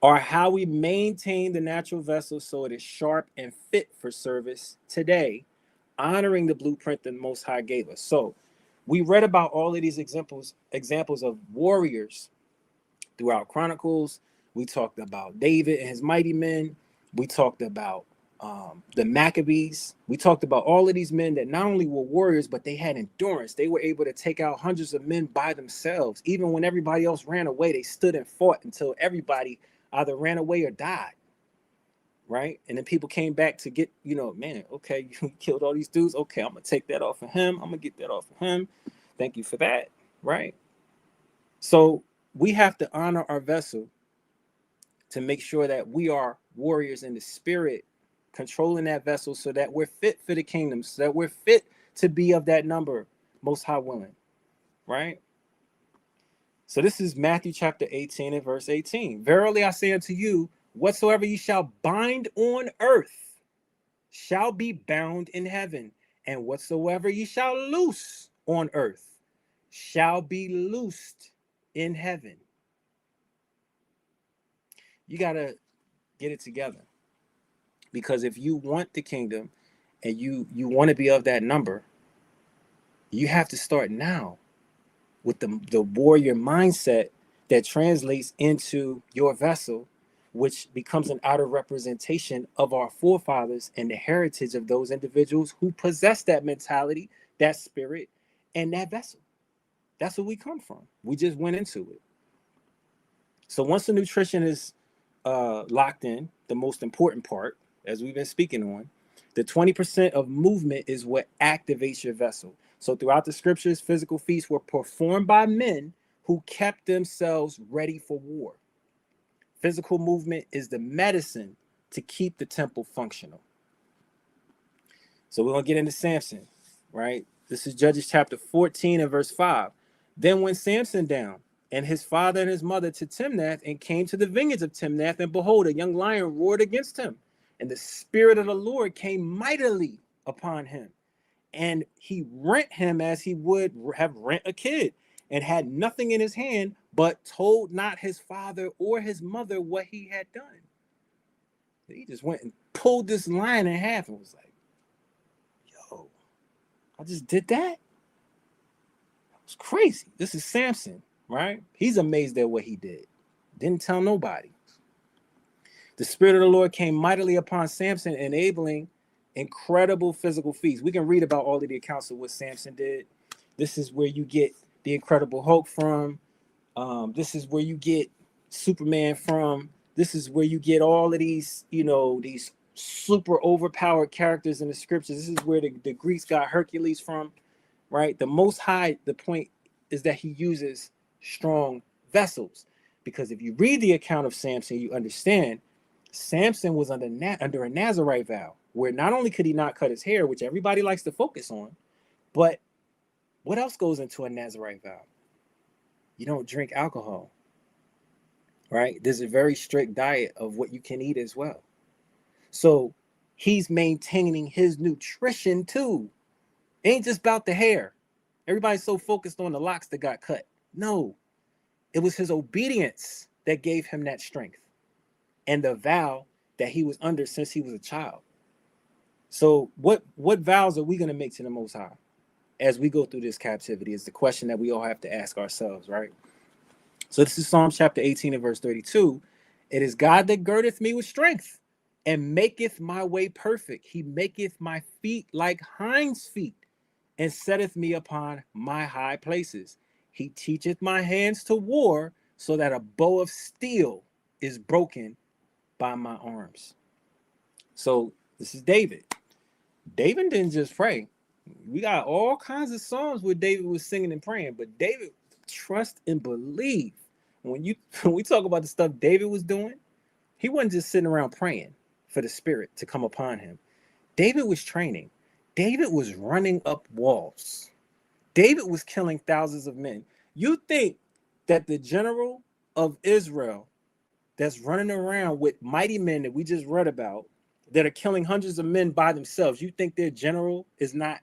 are how we maintain the natural vessel so it is sharp and fit for service today, honoring the blueprint the Most High gave us. So we read about all of these examples of warriors throughout Chronicles. We talked about David and his mighty men. We talked about the Maccabees. We talked about all of these men that not only were warriors, but they had endurance. They were able to take out hundreds of men by themselves. Even when everybody else ran away, they stood and fought until everybody either ran away or died. Right? And then people came back to get, man, okay, you killed all these dudes. Okay, I'm going to take that off of him. I'm going to get that off of him. Thank you for that. Right? So we have to honor our vessel to make sure that we are warriors in the spirit, controlling that vessel so that we're fit for the kingdom, so that we're fit to be of that number, Most High willing, right? So this is Matthew chapter 18 and verse 18. Verily I say unto you, whatsoever ye shall bind on earth shall be bound in heaven, and whatsoever ye shall loose on earth shall be loosed in heaven. You got to get it together. Because if you want the kingdom and you want to be of that number, you have to start now with the warrior mindset that translates into your vessel, which becomes an outer representation of our forefathers and the heritage of those individuals who possess that mentality, that spirit, and that vessel. That's where we come from. We just went into it. So once the nutrition is locked in, the most important part, as we've been speaking on, the 20% of movement is what activates your vessel. So throughout the scriptures, physical feats were performed by men who kept themselves ready for war. Physical movement is the medicine to keep the temple functional. So we're going to get into Samson, right? This is Judges chapter 14 and verse 5. Then went Samson down, and his father and his mother to Timnath, and came to the vineyards of Timnath, and behold, a young lion roared against him. And the Spirit of the Lord came mightily upon him, and he rent him as he would have rent a kid, and had nothing in his hand, but told not his father or his mother what he had done. He just went and pulled this lion in half and was like, yo, I just did that? That was crazy. This is Samson, right? He's amazed at what he did. Didn't tell nobody. The Spirit of the Lord came mightily upon Samson, enabling incredible physical feats. We can read about all of the accounts of what Samson did. This is where you get the Incredible Hulk from. This is where you get Superman from. This is where you get all of these, these super overpowered characters in the scriptures. This is where the Greeks got Hercules from, right? The Most High, the point is that he uses strong vessels. Because if you read the account of Samson, you understand Samson was under a Nazarite vow, where not only could he not cut his hair, which everybody likes to focus on, but what else goes into a Nazarite vow? You don't drink alcohol, right? There's a very strict diet of what you can eat as well. So he's maintaining his nutrition too. It ain't just about the hair. Everybody's so focused on the locks that got cut. No, it was his obedience that gave him that strength and the vow that he was under since he was a child. So what vows are we going to make to the Most High as we go through this captivity is the question that we all have to ask ourselves, right? So this is Psalm chapter 18 and verse 32. It is God that girdeth me with strength and maketh my way perfect. He maketh my feet like hinds' feet and setteth me upon my high places. He teacheth my hands to war so that a bow of steel is broken by my arms. So this is David. David didn't just pray. We got all kinds of songs where David was singing and praying, but David trust and believe. When we talk about the stuff David was doing, he wasn't just sitting around praying for the Spirit to come upon him. David was training. David was running up walls. David was killing thousands of men. You think that the general of Israel that's running around with mighty men that we just read about that are killing hundreds of men by themselves, you think their general is not?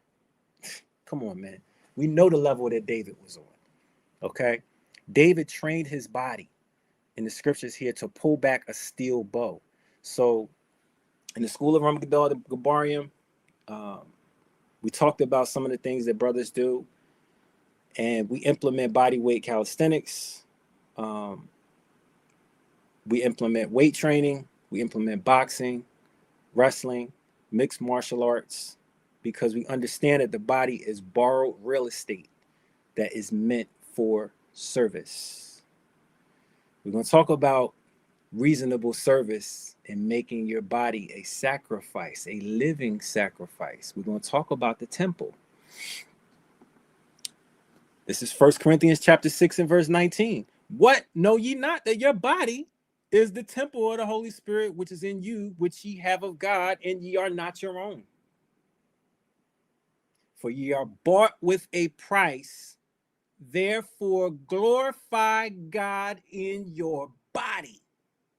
Come on, man. We know the level that David was on. Okay? David trained his body in the scriptures here to pull back a steel bow. So in the school of Ram Gadal Gabaryam, we talked about some of the things that brothers do, and we implement body weight calisthenics. We implement weight training. We implement boxing, wrestling, mixed martial arts, because we understand that the body is borrowed real estate that is meant for service. We're going to talk about reasonable service and making your body a sacrifice, a living sacrifice. We're going to talk about the temple. This is 1 Corinthians chapter 6 and verse 19. What? Know ye not that your body is the temple of the Holy Spirit, which is in you, which ye have of God, and ye are not your own? For ye are bought with a price. Therefore glorify God in your body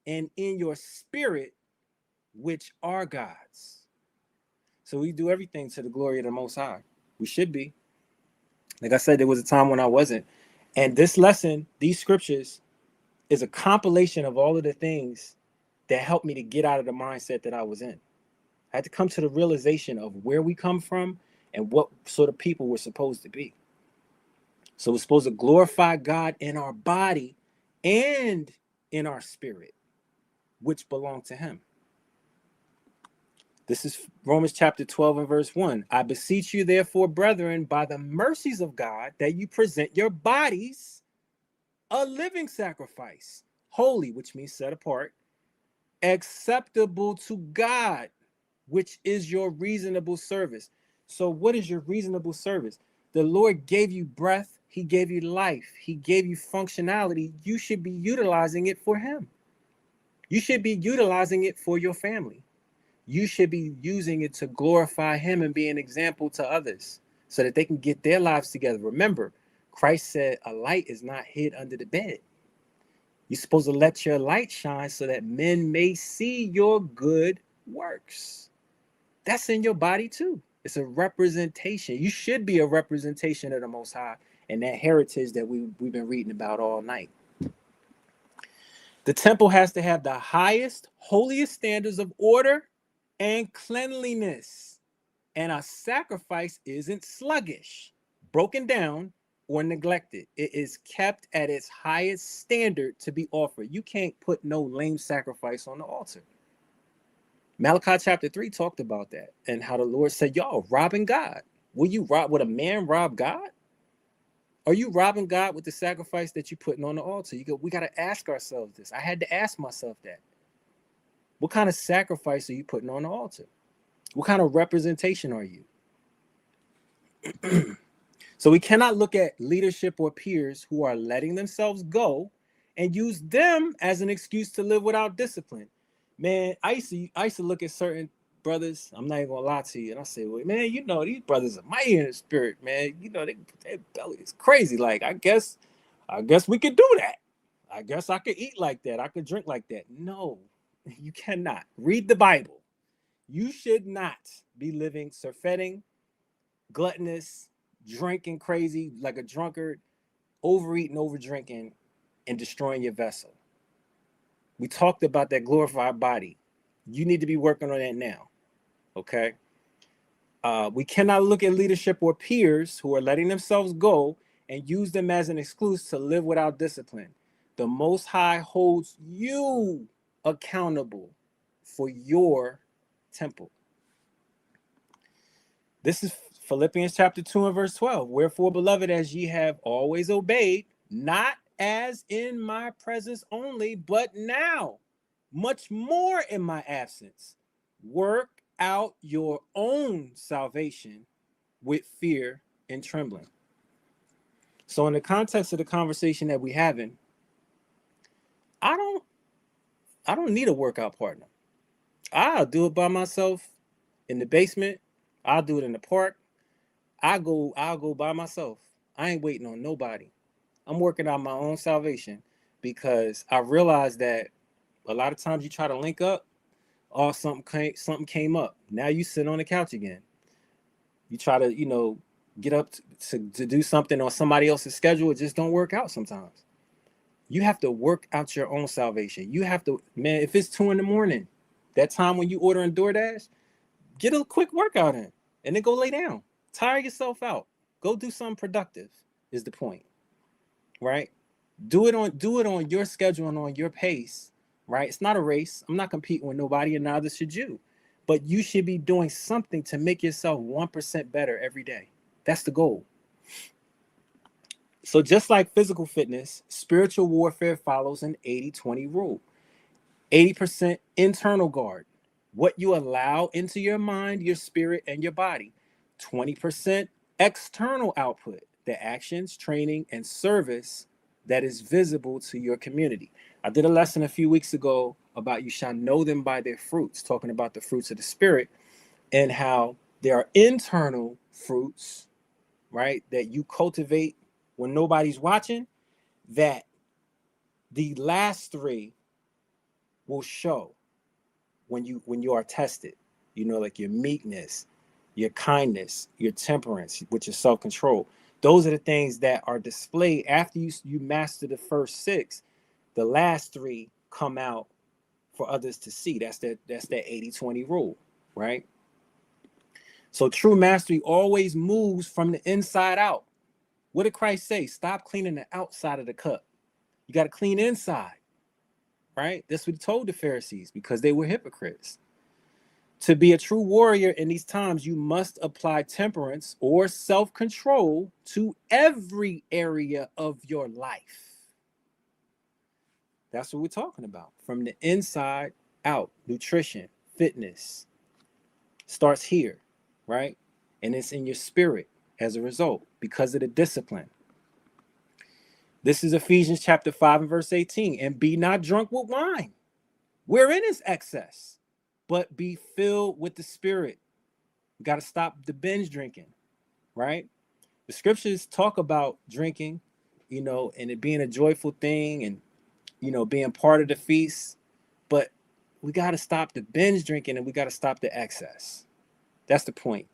and in your spirit, which are God's. So we do everything to the glory of the Most High. We should be. Like I said, there was a time when I wasn't. And this lesson, these scriptures, is a compilation of all of the things that helped me to get out of the mindset that I was in. I had to come to the realization of where we come from and what sort of people we're supposed to be. So we're supposed to glorify God in our body and in our spirit, which belong to him. This is Romans chapter 12 and verse 1. I beseech you, therefore, brethren, by the mercies of God, that you present your bodies a living sacrifice, holy, which means set apart, acceptable to God, which is your reasonable service. So what is your reasonable service? The Lord gave you breath. He gave you life. He gave you functionality. You should be utilizing it for him. You should be utilizing it for your family. You should be using it to glorify him and be an example to others so that they can get their lives together. Remember, Christ said a light is not hid under the bed. You're supposed to let your light shine so that men may see your good works. That's in your body too. It's a representation. You should be a representation of the Most High and that heritage that we've been reading about all night. The temple has to have the highest, holiest standards of order and cleanliness. And a sacrifice isn't sluggish, broken down, or neglected. It is kept at its highest standard to be offered. You can't put no lame sacrifice on the altar. Malachi chapter 3 talked about that and how the Lord said, y'all robbing God. Will a man rob God? Are you robbing God with the sacrifice that you're putting on the altar? We got to ask ourselves this. I had to ask myself that. What kind of sacrifice are you putting on the altar? What kind of representation are you? So we cannot look at leadership or peers who are letting themselves go and use them as an excuse to live without discipline. Man, I used to look at certain brothers. I'm not even gonna lie to you, and I say, well, man, these brothers are mighty in the spirit, man. Their belly is crazy. Like, I guess we could do that. I guess I could eat like that. I could drink like that. No, you cannot. Read the Bible. You should not be living surfeiting, gluttonous, drinking crazy like a drunkard, overeating, over drinking, and destroying your vessel. We talked about that glorified body. You need to be working on that now. Okay. We cannot look at leadership or peers who are letting themselves go and use them as an excuse to live without discipline. The Most High holds you accountable for your temple. This is Philippians chapter 2 and verse 12. Wherefore, beloved, as ye have always obeyed, not as in my presence only, but now, much more in my absence, work out your own salvation with fear and trembling. So in the context of the conversation that we're having, I don't need a workout partner. I'll do it by myself in the basement. I'll do it in the park. I'll go by myself. I ain't waiting on nobody. I'm working out my own salvation because I realized that a lot of times you try to link up, or something came up. Now you sit on the couch again. You try to, get up to do something on somebody else's schedule. It just don't work out sometimes. You have to work out your own salvation. You have to, man, if it's 2 a.m, that time when you ordering DoorDash, get a quick workout in and then go lay down. Tire yourself out. Go do something productive is the point, right? Do it on your schedule and on your pace, right? It's not a race. I'm not competing with nobody, and neither should you. But you should be doing something to make yourself 1% better every day. That's the goal. So just like physical fitness, spiritual warfare follows an 80-20 rule. 80% internal guard, what you allow into your mind, your spirit, and your body. 20% external output, the actions, training, and service that is visible to your community. I did a lesson a few weeks ago about you shall know them by their fruits, talking about the fruits of the spirit and how there are internal fruits, right, that you cultivate when nobody's watching, that the last 3 will show when you are tested, like your meekness, your kindness, your temperance, which is self-control. Those are the things that are displayed after you master the first 6. The last 3 come out for others to see. That's that 80-20 rule, right? So true mastery always moves from the inside out. What did Christ say? Stop cleaning the outside of the cup. You got to clean inside, right? That's what he told the Pharisees because they were hypocrites. To be a true warrior in these times, you must apply temperance or self-control to every area of your life. That's what we're talking about. From the inside out, nutrition, fitness starts here, right? And it's in your spirit as a result because of the discipline. This is Ephesians chapter 5 and verse 18. And be not drunk with wine, wherein is excess, but be filled with the Spirit. You got to stop the binge drinking, right? The scriptures talk about drinking, and it being a joyful thing and, being part of the feast. But we got to stop the binge drinking and we got to stop the excess. That's the point.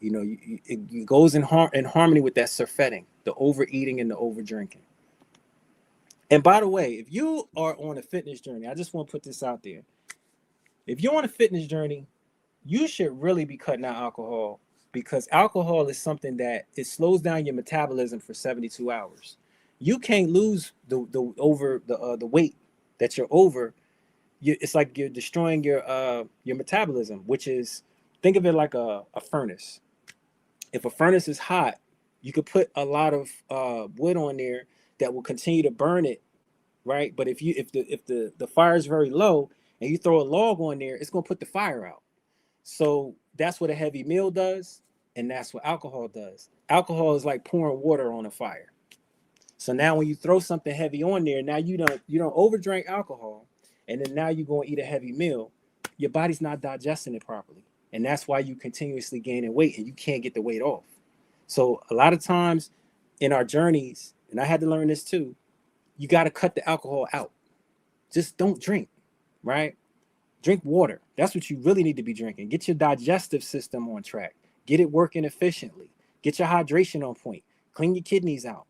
It goes in harmony with that surfeiting, the overeating and the over drinking. And by the way, if you are on a fitness journey, I just want to put this out there. If you're on a fitness journey, you should really be cutting out alcohol because alcohol is something that it slows down your metabolism for 72 hours. You can't lose the weight that you're over. It's like you're destroying your metabolism, which is, think of it like a furnace. If a furnace is hot You could put a lot of wood on there that will continue to burn it, right? But if the fire is very low and you throw a log on there, it's gonna put the fire out. So that's what a heavy meal does, and that's what alcohol does. Alcohol is like pouring water on a fire. So now when you throw something heavy on there, now you don't overdrink alcohol, and then now you're gonna eat a heavy meal. Your body's not digesting it properly, and that's why you continuously gaining weight and you can't get the weight off. So a lot of times in our journeys, and I had to learn this too, you got to cut the alcohol out. Just don't drink, right? Drink water. That's what you really need to be drinking. Get your digestive system on track. Get it working efficiently. Get your hydration on point. Clean your kidneys out.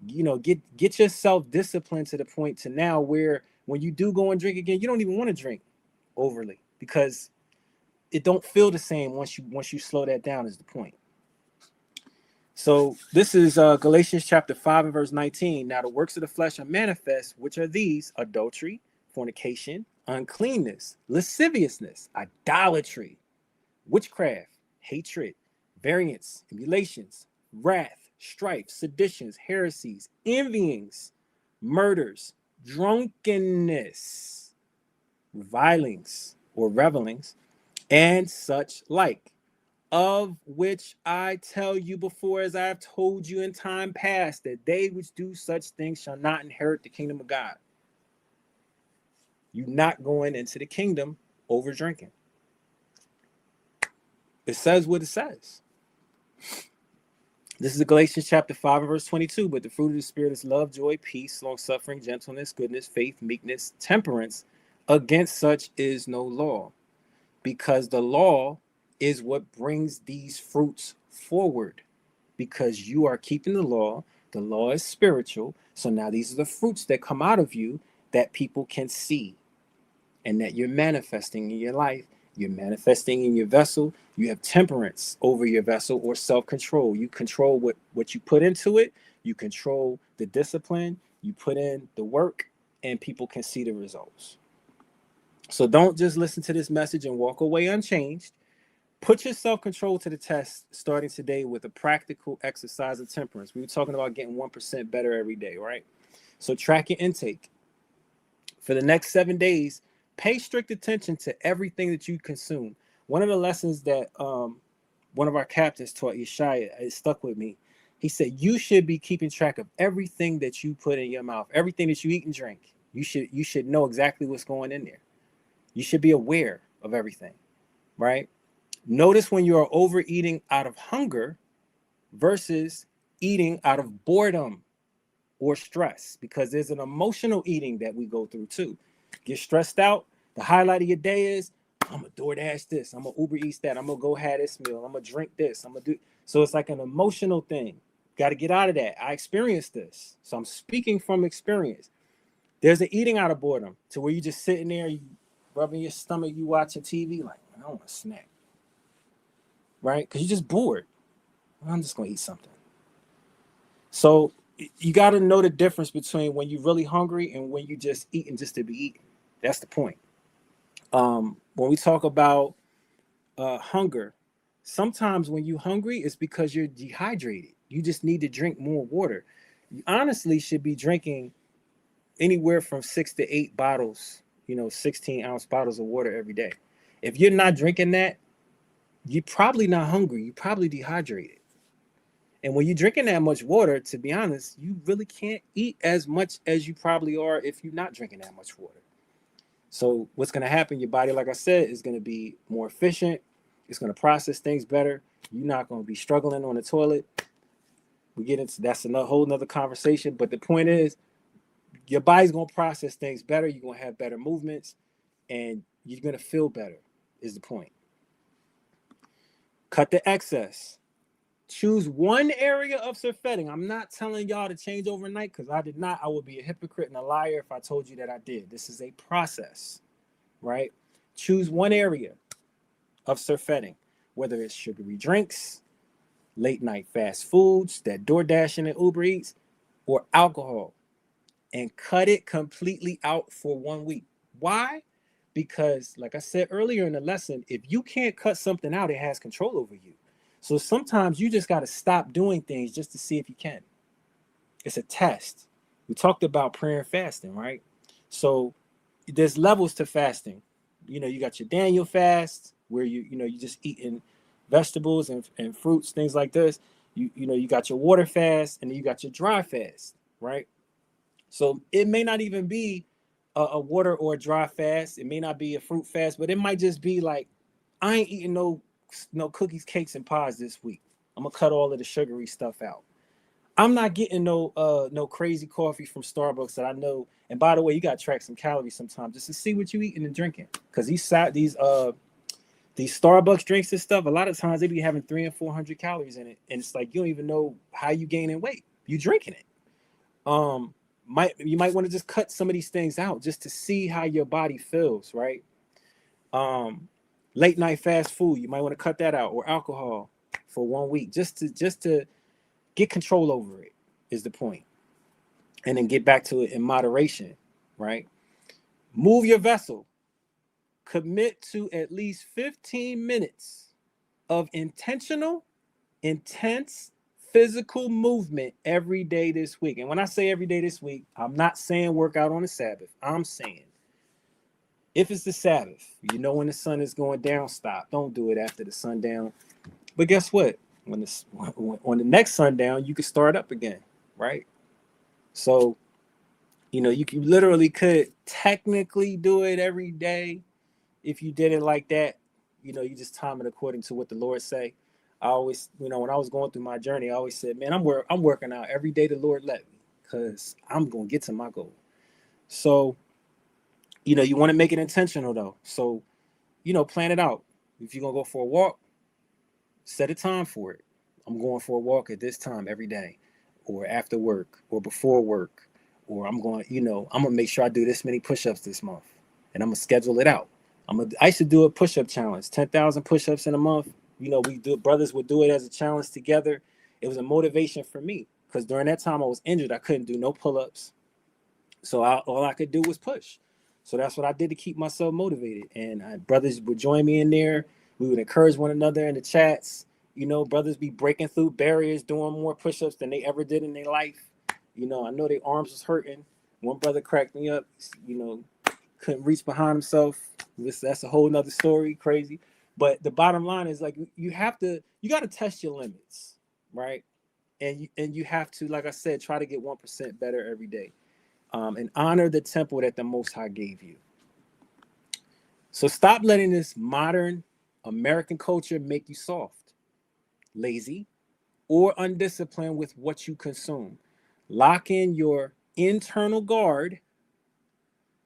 Get yourself disciplined to the point to now where when you do go and drink again, you don't even want to drink overly because it don't feel the same once you slow that down is the point. So this is Galatians chapter 5 and verse 19. Now the works of the flesh are manifest, which are these: adultery, fornication, uncleanness, lasciviousness, idolatry, witchcraft, hatred, variance, emulations, wrath, strife, seditions, heresies, envyings, murders, drunkenness, revilings or revelings, and such like, of which I tell you before, as I have told you in time past, that they which do such things shall not inherit the kingdom of God. You're not going into the kingdom over drinking. It says what it says. This is Galatians chapter 5 and verse 22. But the fruit of the Spirit is love, joy, peace, long-suffering, gentleness, goodness, faith, meekness, temperance. Against such is no law, because the law is what brings these fruits forward. Because you are keeping the law is spiritual. So now these are the fruits that come out of you that people can see and that you're manifesting in your life. You're manifesting in your vessel. You have temperance over your vessel, or self-control. You control what you put into it. You control the discipline. You put in the work, and people can see the results. So don't just listen to this message and walk away unchanged. Put your self-control to the test starting today with a practical exercise of temperance. We were talking about getting 1% better every day, right? So track your intake. For the next 7 days, pay strict attention to everything that you consume. One of the lessons that one of our captains taught, Yeshaya, it stuck with me. He said, you should be keeping track of everything that you put in your mouth, everything that you eat and drink. You should know exactly what's going in there. You should be aware of everything, right? Notice when you are overeating out of hunger versus eating out of boredom or stress, because there's an emotional eating that we go through too. Get stressed out. The highlight of your day is, I'm going to DoorDash this. I'm going to Uber Eats that. I'm going to go have this meal. I'm going to drink this. I'm going to do. So it's like an emotional thing. Got to get out of that. I experienced this. So I'm speaking from experience. There's an eating out of boredom to where you just sitting there, you rubbing your stomach, you watching TV, like, I don't want to snack. Right? Because you're just bored. I'm just going to eat something. So you got to know the difference between when you're really hungry and when you just eating just to be eating. That's the point. When we talk about hunger, sometimes when you're hungry, it's because you're dehydrated. You just need to drink more water. You honestly should be drinking anywhere from 6 to 8 bottles, 16-ounce bottles of water every day. If you're not drinking that, you're probably not hungry. You're probably dehydrated. And when you're drinking that much water, to be honest, you really can't eat as much as you probably are if you're not drinking that much water. So what's going to happen? Your body, like I said, is going to be more efficient. It's going to process things better. You're not going to be struggling on the toilet. We get into that's a whole nother conversation. But the point is, your body's going to process things better. You're going to have better movements, and you're going to feel better, is the point. Cut the excess. Choose one area of surfeiting. I'm not telling y'all to change overnight, because I did not. I would be a hypocrite and a liar if I told you that I did. This is a process, right? Choose one area of surfeiting, whether it's sugary drinks, late night fast foods, that DoorDash and Uber Eats, or alcohol, and cut it completely out for 1 week. Why? Because, like I said earlier in the lesson, if you can't cut something out, it has control over you. So sometimes you just got to stop doing things just to see if you can. It's a test. We talked about prayer and fasting, right? So there's levels to fasting. You got your Daniel fast where you just eating vegetables and fruits, things like this. You got your water fast, and then you got your dry fast, right? So it may not even be a water or a dry fast. It may not be a fruit fast, but it might just be like, I ain't eating no cookies, cakes, and pies this week. I'm gonna cut all of the sugary stuff out. I'm not getting no crazy coffee from Starbucks that I know. And by the way, you gotta track some calories sometimes just to see what you eating and drinking. Because these Starbucks drinks and stuff, a lot of times they be having 300 and 400 calories in it, and it's like you don't even know how you gaining weight. You drinking it. You might want to just cut some of these things out just to see how your body feels, right? Late night fast food, you might want to cut that out, or alcohol for 1 week, just to get control over it is the point. And then get back to it in moderation, right? Move your vessel. Commit to at least 15 minutes of intentional, intense physical movement every day this week. And when I say every day this week, I'm not saying work out on the Sabbath. I'm saying if it's the Sabbath, when the sun is going down, stop. Don't do it after the sundown. But guess what? When the next sundown, you can start up again, right? So, you literally could technically do it every day if you did it like that. You just time it according to what the Lord say. I always, when I was going through my journey, I always said, man, I'm working out every day the Lord let me, because I'm going to get to my goal. So, you want to make it intentional though. So, plan it out. If you're going to go for a walk, set a time for it. I'm going for a walk at this time every day, or after work, or before work, or I'm going to make sure I do this many push-ups this month, and I'm going to schedule it out. I used to do a push-up challenge, 10,000 push-ups in a month. Brothers would do it as a challenge together. It was a motivation for me, because during that time I was injured. I couldn't do no pull-ups. So all I could do was push. So that's what I did to keep myself motivated. And brothers would join me in there. We would encourage one another in the chats. Brothers be breaking through barriers, doing more push-ups than they ever did in their life. I know their arms was hurting. One brother cracked me up, couldn't reach behind himself. That's a whole nother story, crazy. But the bottom line is, like, you got to test your limits, right? And you have to, like I said, try to get 1% better every day. And honor the temple that the Most High gave you. So stop letting this modern American culture make you soft, lazy, or undisciplined with what you consume. Lock in your internal guard,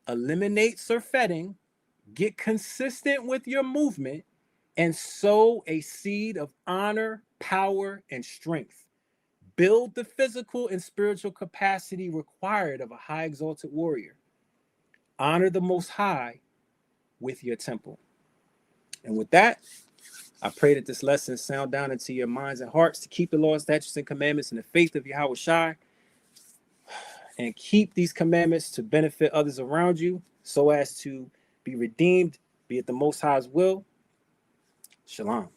eliminate surfeiting, get consistent with your movement, and sow a seed of honor, power, and strength. Build the physical and spiritual capacity required of a high exalted warrior. Honor the Most High with your temple. And with that, I pray that this lesson sound down into your minds and hearts to keep the law, statutes, and commandments in the faith of Yahawashi, and keep these commandments to benefit others around you, so as to be redeemed, be it the Most High's will. Shalom.